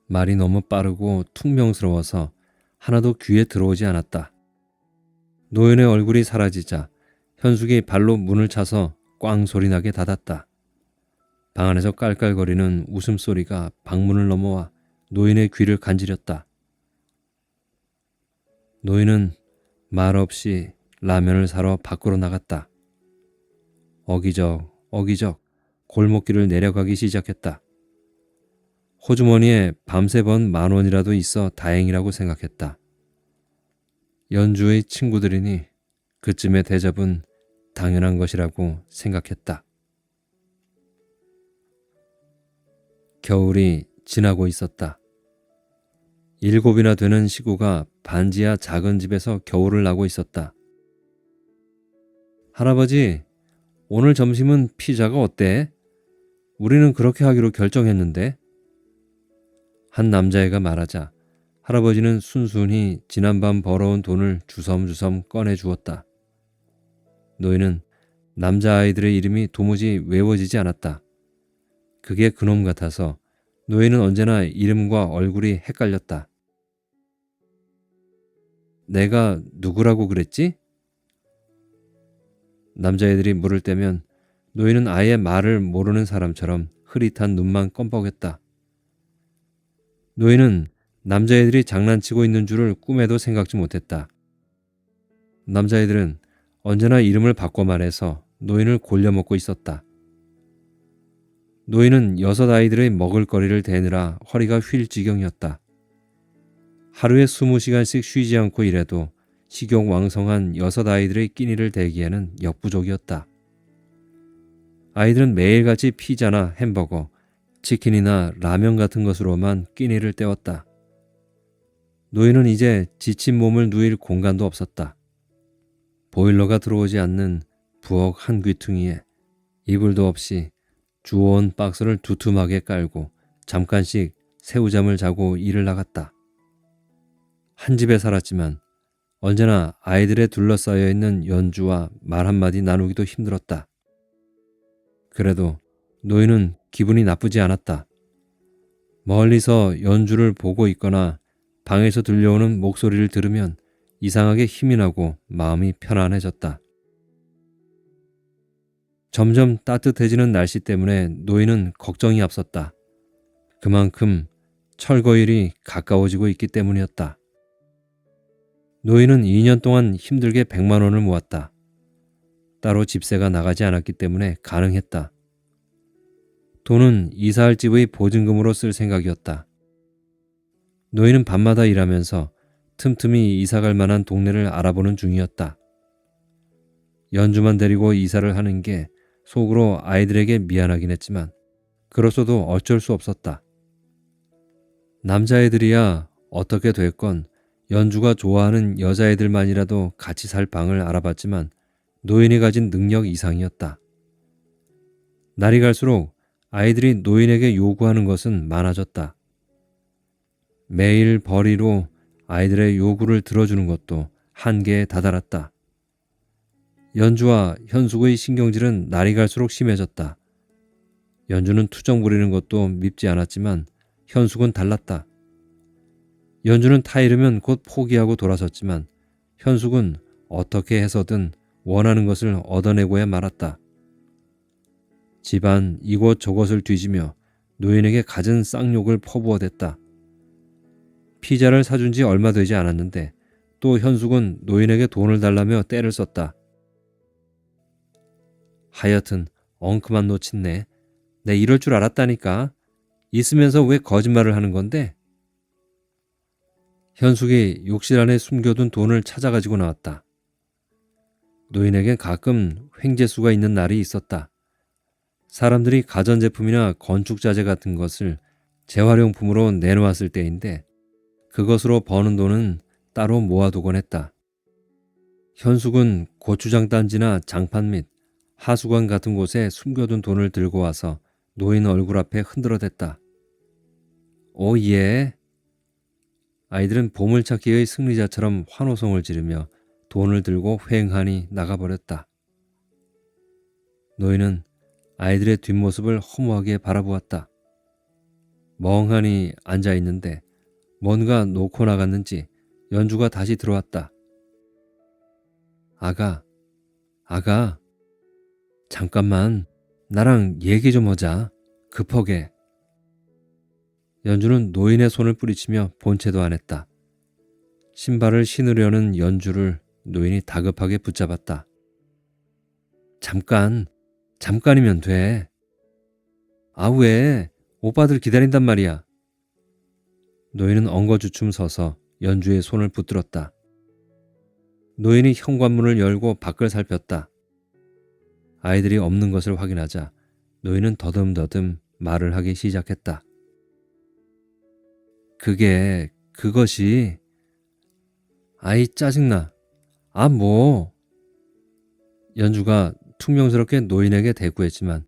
말이 너무 빠르고 퉁명스러워서 하나도 귀에 들어오지 않았다. 노인의 얼굴이 사라지자 현숙이 발로 문을 차서 꽝 소리나게 닫았다. 방 안에서 깔깔거리는 웃음소리가 방문을 넘어와 노인의 귀를 간지렸다. 노인은 말없이 라면을 사러 밖으로 나갔다. 어기적 골목길을 내려가기 시작했다. 호주머니에 밤새 번 10,000원이라도 있어 다행이라고 생각했다. 연주의 친구들이니 그쯤의 대접은 당연한 것이라고 생각했다. 겨울이 지나고 있었다. 7이나 되는 식구가 반지하 작은 집에서 겨울을 나고 있었다. 할아버지, 오늘 점심은 피자가 어때? 우리는 그렇게 하기로 결정했는데. 한 남자애가 말하자 할아버지는 순순히 지난밤 벌어온 돈을 주섬주섬 꺼내 주었다. 노인은 남자아이들의 이름이 도무지 외워지지 않았다. 그게 그놈 같아서 노인은 언제나 이름과 얼굴이 헷갈렸다. 내가 누구라고 그랬지? 남자애들이 물을 때면 노인은 아예 말을 모르는 사람처럼 흐릿한 눈만 껌뻑였다. 노인은 남자애들이 장난치고 있는 줄을 꿈에도 생각지 못했다. 남자애들은 언제나 이름을 바꿔 말해서 노인을 골려먹고 있었다. 노인은 6아이들의 먹을거리를 대느라 허리가 휠 지경이었다. 하루에 20시간씩 쉬지 않고 일해도 식욕 왕성한 6아이들의 끼니를 대기에는 역부족이었다. 아이들은 매일같이 피자나 햄버거, 치킨이나 라면 같은 것으로만 끼니를 때웠다. 노인은 이제 지친 몸을 누일 공간도 없었다. 보일러가 들어오지 않는 부엌 한 귀퉁이에 이불도 없이 주워온 박스를 두툼하게 깔고 잠깐씩 새우잠을 자고 일을 나갔다. 한 집에 살았지만 언제나 아이들에 둘러싸여 있는 연주와 말 한마디 나누기도 힘들었다. 그래도 노인은 기분이 나쁘지 않았다. 멀리서 연주를 보고 있거나 방에서 들려오는 목소리를 들으면 이상하게 힘이 나고 마음이 편안해졌다. 점점 따뜻해지는 날씨 때문에 노인은 걱정이 앞섰다. 그만큼 철거일이 가까워지고 있기 때문이었다. 노인은 2년 동안 힘들게 100만 원을 모았다. 따로 집세가 나가지 않았기 때문에 가능했다. 돈은 이사할 집의 보증금으로 쓸 생각이었다. 노인은 밤마다 일하면서 틈틈이 이사갈 만한 동네를 알아보는 중이었다. 연주만 데리고 이사를 하는 게 속으로 아이들에게 미안하긴 했지만 그렇소도 어쩔 수 없었다. 남자애들이야 어떻게 됐건 연주가 좋아하는 여자애들만이라도 같이 살 방을 알아봤지만 노인이 가진 능력 이상이었다. 날이 갈수록 아이들이 노인에게 요구하는 것은 많아졌다. 매일 벌이로 아이들의 요구를 들어주는 것도 한계에 다다랐다. 연주와 현숙의 신경질은 날이 갈수록 심해졌다. 연주는 투정 부리는 것도 밉지 않았지만 현숙은 달랐다. 연주는 타이르면 곧 포기하고 돌아섰지만 현숙은 어떻게 해서든 원하는 것을 얻어내고야 말았다. 집안 이곳 저곳을 뒤지며 노인에게 갖은 쌍욕을 퍼부어댔다. 피자를 사준 지 얼마 되지 않았는데 또 현숙은 노인에게 돈을 달라며 떼를 썼다. 하여튼 엉큼한 놓친네. 내 이럴 줄 알았다니까. 있으면서 왜 거짓말을 하는 건데? 현숙이 욕실 안에 숨겨둔 돈을 찾아가지고 나왔다. 노인에겐 가끔 횡재수가 있는 날이 있었다. 사람들이 가전제품이나 건축자재 같은 것을 재활용품으로 내놓았을 때인데 그것으로 버는 돈은 따로 모아두곤 했다. 현숙은 고추장 단지나 장판 및 하수관 같은 곳에 숨겨둔 돈을 들고 와서 노인 얼굴 앞에 흔들어댔다. 오 예. 아이들은 보물찾기의 승리자처럼 환호성을 지르며 돈을 들고 휑하니 나가버렸다. 노인은 아이들의 뒷모습을 허무하게 바라보았다. 멍하니 앉아있는데 뭔가 놓고 나갔는지 연주가 다시 들어왔다. 아가, 잠깐만 나랑 얘기 좀 하자. 급하게. 연주는 노인의 손을 뿌리치며 본체도 안 했다. 신발을 신으려는 연주를 노인이 다급하게 붙잡았다. 잠깐이면 돼. 아 왜? 오빠들 기다린단 말이야. 노인은 엉거주춤 서서 연주의 손을 붙들었다. 노인이 현관문을 열고 밖을 살폈다. 아이들이 없는 것을 확인하자 노인은 더듬더듬 말을 하기 시작했다. 그것이 아이 짜증나. 아 뭐. 연주가 퉁명스럽게 노인에게 대꾸했지만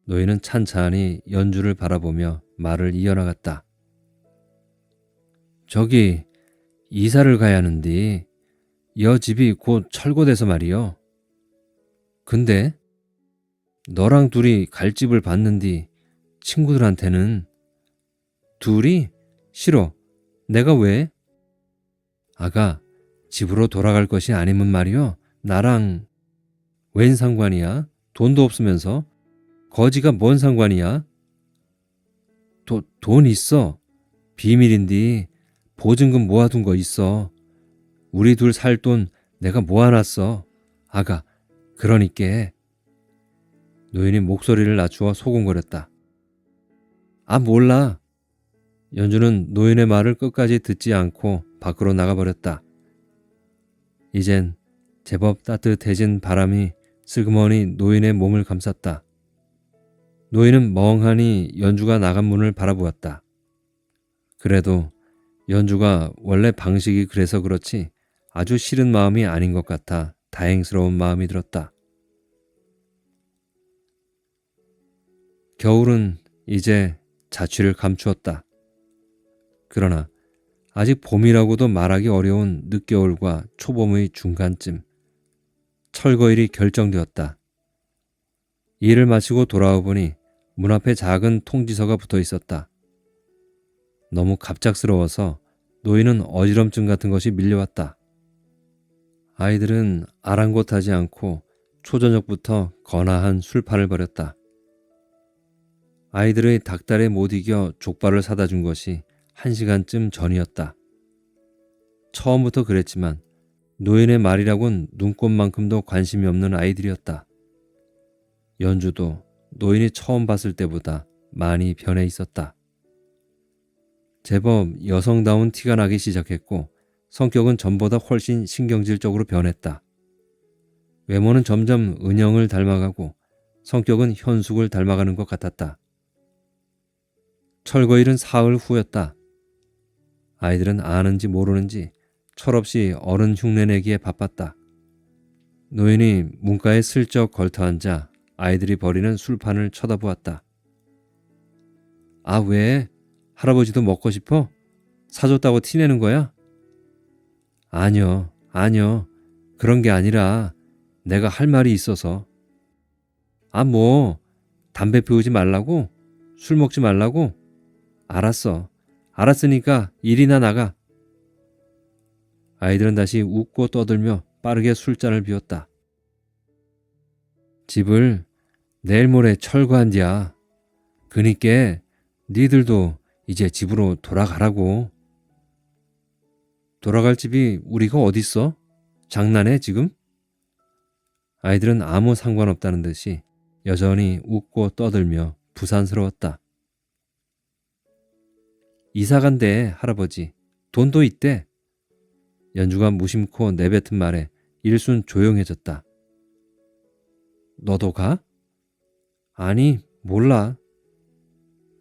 노인은 찬찬히 연주를 바라보며 말을 이어나갔다. 저기 이사를 가야 하는데 여 집이 곧 철거돼서 말이여. 근데 너랑 둘이 갈 집을 봤는디 친구들한테는 둘이? 싫어. 내가 왜? 아가, 집으로 돌아갈 것이 아니면 말이여. 나랑 웬 상관이야? 돈도 없으면서. 거지가 뭔 상관이야? 돈 있어. 비밀인디 보증금 모아둔 거 있어. 우리 둘 살 돈 내가 모아놨어. 아가, 그러니께. 노인이 목소리를 낮추어 소곤거렸다. 아 몰라. 연주는 노인의 말을 끝까지 듣지 않고 밖으로 나가버렸다. 이젠 제법 따뜻해진 바람이 슬그머니 노인의 몸을 감쌌다. 노인은 멍하니 연주가 나간 문을 바라보았다. 그래도 연주가 원래 방식이 그래서 그렇지 아주 싫은 마음이 아닌 것 같아 다행스러운 마음이 들었다. 겨울은 이제 자취를 감추었다. 그러나 아직 봄이라고도 말하기 어려운 늦겨울과 초봄의 중간쯤 철거일이 결정되었다. 일을 마치고 돌아와 보니 문 앞에 작은 통지서가 붙어 있었다. 너무 갑작스러워서 노인은 어지럼증 같은 것이 밀려왔다. 아이들은 아랑곳하지 않고 초저녁부터 거나한 술판을 벌였다. 아이들의 닭달에 못 이겨 족발을 사다 준 것이 1시간쯤 전이었다. 처음부터 그랬지만 노인의 말이라곤 눈꽃만큼도 관심이 없는 아이들이었다. 연주도 노인이 처음 봤을 때보다 많이 변해 있었다. 제법 여성다운 티가 나기 시작했고 성격은 전보다 훨씬 신경질적으로 변했다. 외모는 점점 은영을 닮아가고 성격은 현숙을 닮아가는 것 같았다. 철거일은 사흘 후였다. 아이들은 아는지 모르는지 철없이 어른 흉내내기에 바빴다. 노인이 문가에 슬쩍 걸터앉아 아이들이 버리는 술판을 쳐다보았다. 아, 왜? 할아버지도 먹고 싶어? 사줬다고 티내는 거야? 아니요. 그런 게 아니라 내가 할 말이 있어서. 아, 뭐? 담배 피우지 말라고? 술 먹지 말라고? 알았어. 알았으니까 일이나 나가. 아이들은 다시 웃고 떠들며 빠르게 술잔을 비웠다. 집을 내일 모레 철거한디야. 그니께 니들도 이제 집으로 돌아가라고. 돌아갈 집이 우리가 어딨어? 장난해 지금? 아이들은 아무 상관없다는 듯이 여전히 웃고 떠들며 부산스러웠다. 이사 간대 할아버지. 돈도 있대. 연주가 무심코 내뱉은 말에 일순 조용해졌다. 너도 가? 아니, 몰라.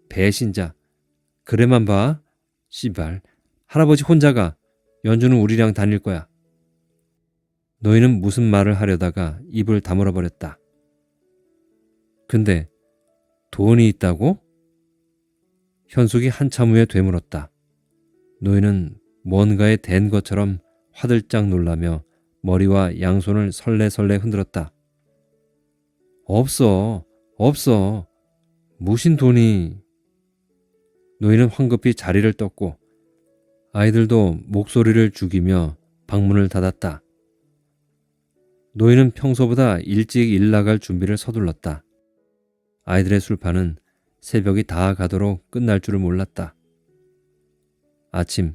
배신자. 그래만 봐. 씨발. 할아버지 혼자 가. 연주는 우리랑 다닐 거야. 노인은 무슨 말을 하려다가 입을 다물어 버렸다. 근데 돈이 있다고? 현숙이 한참 후에 되물었다. 노인은 뭔가에 댄 것처럼 화들짝 놀라며 머리와 양손을 설레설레 흔들었다. 없어. 무신 돈이. 노인은 황급히 자리를 떴고 아이들도 목소리를 죽이며 방문을 닫았다. 노인은 평소보다 일찍 일 나갈 준비를 서둘렀다. 아이들의 술판은 새벽이 다 가도록 끝날 줄을 몰랐다. 아침,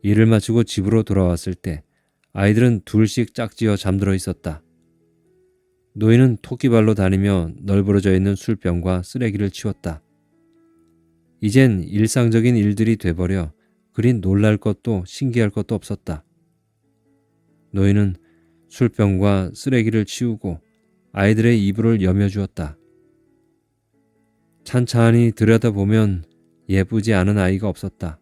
일을 마치고 집으로 돌아왔을 때 아이들은 둘씩 짝지어 잠들어 있었다. 노인은 토끼발로 다니며 널브러져 있는 술병과 쓰레기를 치웠다. 이젠 일상적인 일들이 돼버려 그리 놀랄 것도 신기할 것도 없었다. 노인은 술병과 쓰레기를 치우고 아이들의 이불을 여며주었다. 찬찬히 들여다보면 예쁘지 않은 아이가 없었다.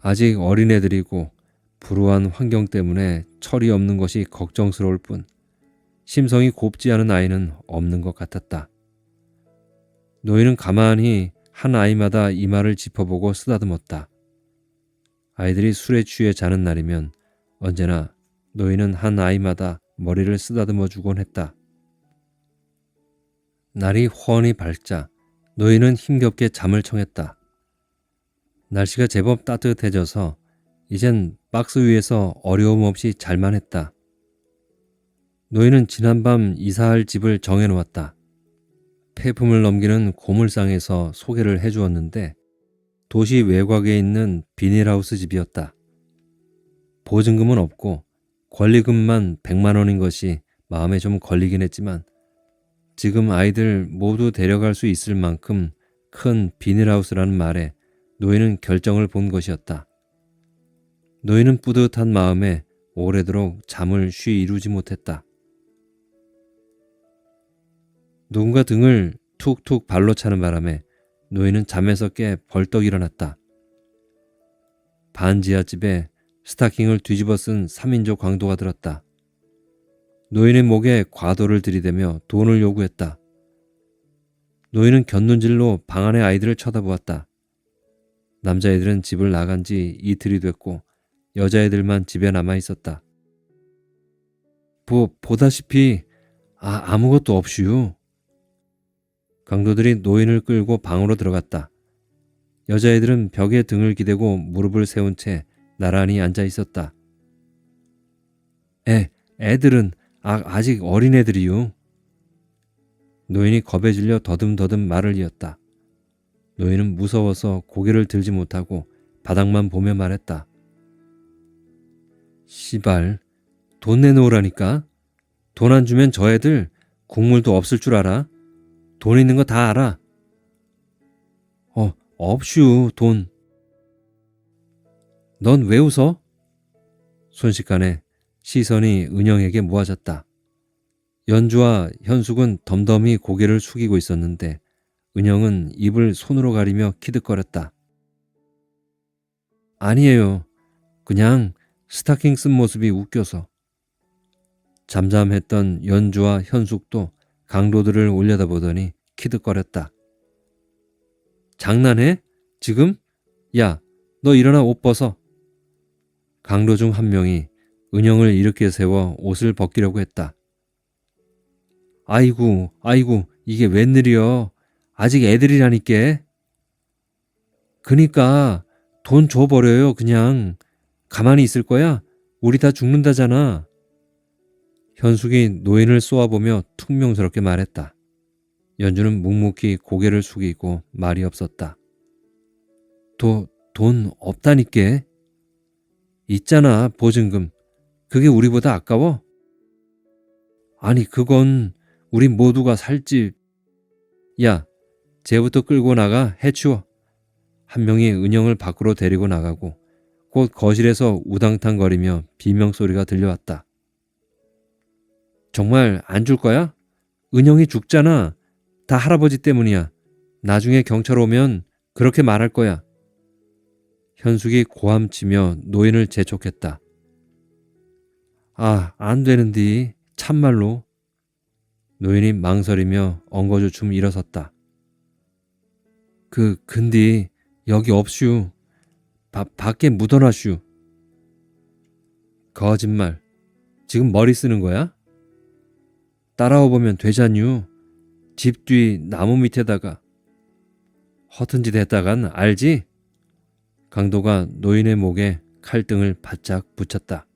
아직 어린애들이고 불우한 환경 때문에 철이 없는 것이 걱정스러울 뿐 심성이 곱지 않은 아이는 없는 것 같았다. 노인은 가만히 한 아이마다 이마를 짚어보고 쓰다듬었다. 아이들이 술에 취해 자는 날이면 언제나 노인은 한 아이마다 머리를 쓰다듬어 주곤 했다. 날이 훤히 밝자 노인은 힘겹게 잠을 청했다. 날씨가 제법 따뜻해져서 이젠 박스 위에서 어려움 없이 잘만 했다. 노인은 지난밤 이사할 집을 정해놓았다. 폐품을 넘기는 고물상에서 소개를 해주었는데 도시 외곽에 있는 비닐하우스 집이었다. 보증금은 없고 권리금만 100만 원인 것이 마음에 좀 걸리긴 했지만 지금 아이들 모두 데려갈 수 있을 만큼 큰 비닐하우스라는 말에 노인은 결정을 본 것이었다. 노인은 뿌듯한 마음에 오래도록 잠을 쉬 이루지 못했다. 누군가 등을 툭툭 발로 차는 바람에 노인은 잠에서 깨 벌떡 일어났다. 반지하집에 스타킹을 뒤집어 쓴 3인조 강도가 들었다. 노인의 목에 과도를 들이대며 돈을 요구했다. 노인은 곁눈질로 방 안의 아이들을 쳐다보았다. 남자애들은 집을 나간 지 이틀이 됐고 여자애들만 집에 남아 있었다. 보다시피 아무것도 없슈. 강도들이 노인을 끌고 방으로 들어갔다. 여자애들은 벽에 등을 기대고 무릎을 세운 채 나란히 앉아 있었다. 애들은 아직 어린애들이요. 노인이 겁에 질려 더듬더듬 말을 이었다. 노인은 무서워서 고개를 들지 못하고 바닥만 보며 말했다. 시발, 돈 내놓으라니까. 돈 안 주면 저 애들 국물도 없을 줄 알아. 돈 있는 거 다 알아. 없슈, 돈. 넌 왜 웃어? 순식간에 시선이 은영에게 모아졌다. 연주와 현숙은 덤덤히 고개를 숙이고 있었는데 은영은 입을 손으로 가리며 키득거렸다. 아니에요. 그냥 스타킹 쓴 모습이 웃겨서. 잠잠했던 연주와 현숙도 강도들을 올려다보더니 키득거렸다. 장난해? 지금? 야, 너 일어나 옷 벗어. 강도 중 한 명이 은영을 일으켜 세워 옷을 벗기려고 했다. 아이고, 이게 웬일이여. 아직 애들이라니까. 그니까 돈 줘버려요, 그냥. 가만히 있을 거야? 우리 다 죽는다잖아. 현숙이 노인을 쏘아보며 퉁명스럽게 말했다. 연주는 묵묵히 고개를 숙이고 말이 없었다. 돈 없다니까. 있잖아, 보증금. 그게 우리보다 아까워? 아니, 그건 우리 모두가 살 집. 야, 쟤부터 끌고 나가 해치워. 한 명이 은영을 밖으로 데리고 나가고 곧 거실에서 우당탕거리며 비명소리가 들려왔다. 정말 안 줄 거야? 은영이 죽잖아. 다 할아버지 때문이야. 나중에 경찰 오면 그렇게 말할 거야. 현숙이 고함치며 노인을 재촉했다. 안 되는디. 참말로. 노인이 망설이며 엉거주춤 일어섰다. 근디 여기 없슈. 밖에 묻어놔슈. 거짓말. 지금 머리 쓰는 거야? 따라와 보면 되잖유. 집 뒤 나무 밑에다가. 허튼 짓 했다간 알지? 강도가 노인의 목에 칼등을 바짝 붙였다.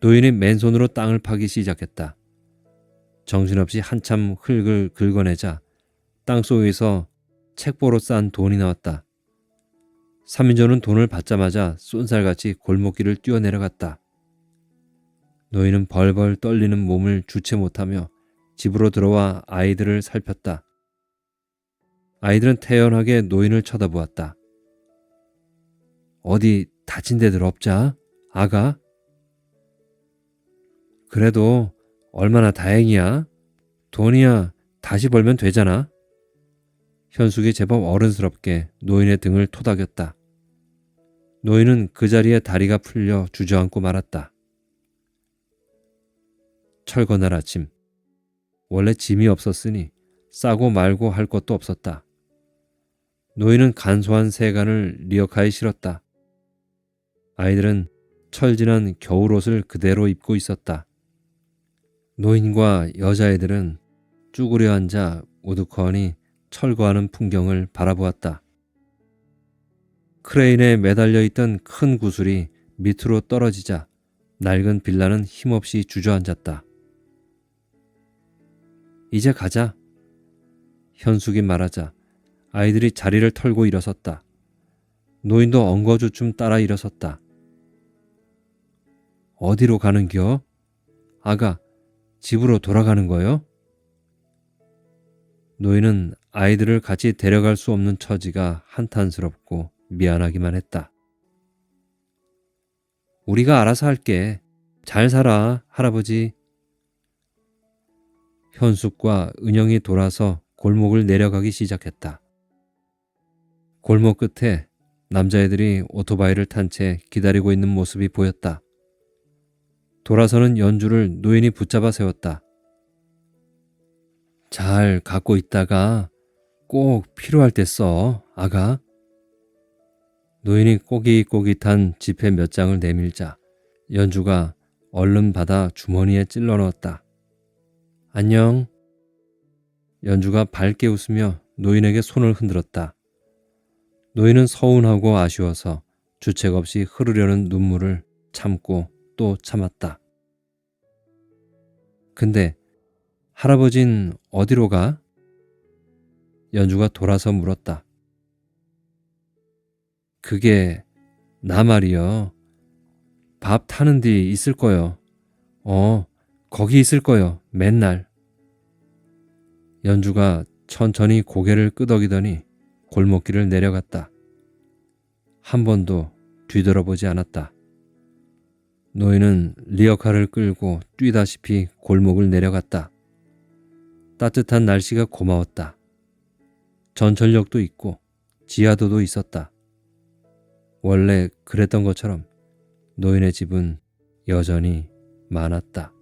노인이 맨손으로 땅을 파기 시작했다. 정신없이 한참 흙을 긁어내자 땅속에서 책보로 싼 돈이 나왔다. 3인조는 돈을 받자마자 쏜살같이 골목길을 뛰어내려갔다. 노인은 벌벌 떨리는 몸을 주체 못하며 집으로 들어와 아이들을 살폈다. 아이들은 태연하게 노인을 쳐다보았다. 어디 다친 데들 없자, 아가? 그래도 얼마나 다행이야. 돈이야 다시 벌면 되잖아. 현숙이 제법 어른스럽게 노인의 등을 토닥였다. 노인은 그 자리에 다리가 풀려 주저앉고 말았다. 철거날 아침. 원래 짐이 없었으니 싸고 말고 할 것도 없었다. 노인은 간소한 세간을 리어카에 실었다. 아이들은 철진한 겨울옷을 그대로 입고 있었다. 노인과 여자애들은 쭈그려 앉아 우두커니 철거하는 풍경을 바라보았다. 크레인에 매달려 있던 큰 구슬이 밑으로 떨어지자 낡은 빌라는 힘없이 주저앉았다. 이제 가자. 현숙이 말하자 아이들이 자리를 털고 일어섰다. 노인도 엉거주춤 따라 일어섰다. 어디로 가는겨? 아가, 집으로 돌아가는 거요? 노인은 아이들을 같이 데려갈 수 없는 처지가 한탄스럽고 미안하기만 했다. 우리가 알아서 할게. 잘 살아, 할아버지. 현숙과 은영이 돌아서 골목을 내려가기 시작했다. 골목 끝에 남자애들이 오토바이를 탄 채 기다리고 있는 모습이 보였다. 돌아서는 연주를 노인이 붙잡아 세웠다. 잘 갖고 있다가 꼭 필요할 때 써, 아가. 노인이 꼬깃꼬깃한 지폐 몇 장을 내밀자 연주가 얼른 받아 주머니에 찔러 넣었다. 안녕. 연주가 밝게 웃으며 노인에게 손을 흔들었다. 노인은 서운하고 아쉬워서 주책 없이 흐르려는 눈물을 참고 또 참았다. 근데 할아버진 어디로 가? 연주가 돌아서 물었다. 그게 나 말이여. 밥 타는 데 있을 거요. 거기 있을 거요. 맨날. 연주가 천천히 고개를 끄덕이더니 골목길을 내려갔다. 한 번도 뒤돌아보지 않았다. 노인은 리어카를 끌고 뛰다시피 골목을 내려갔다. 따뜻한 날씨가 고마웠다. 전철역도 있고 지하도도 있었다. 원래 그랬던 것처럼 노인의 집은 여전히 많았다.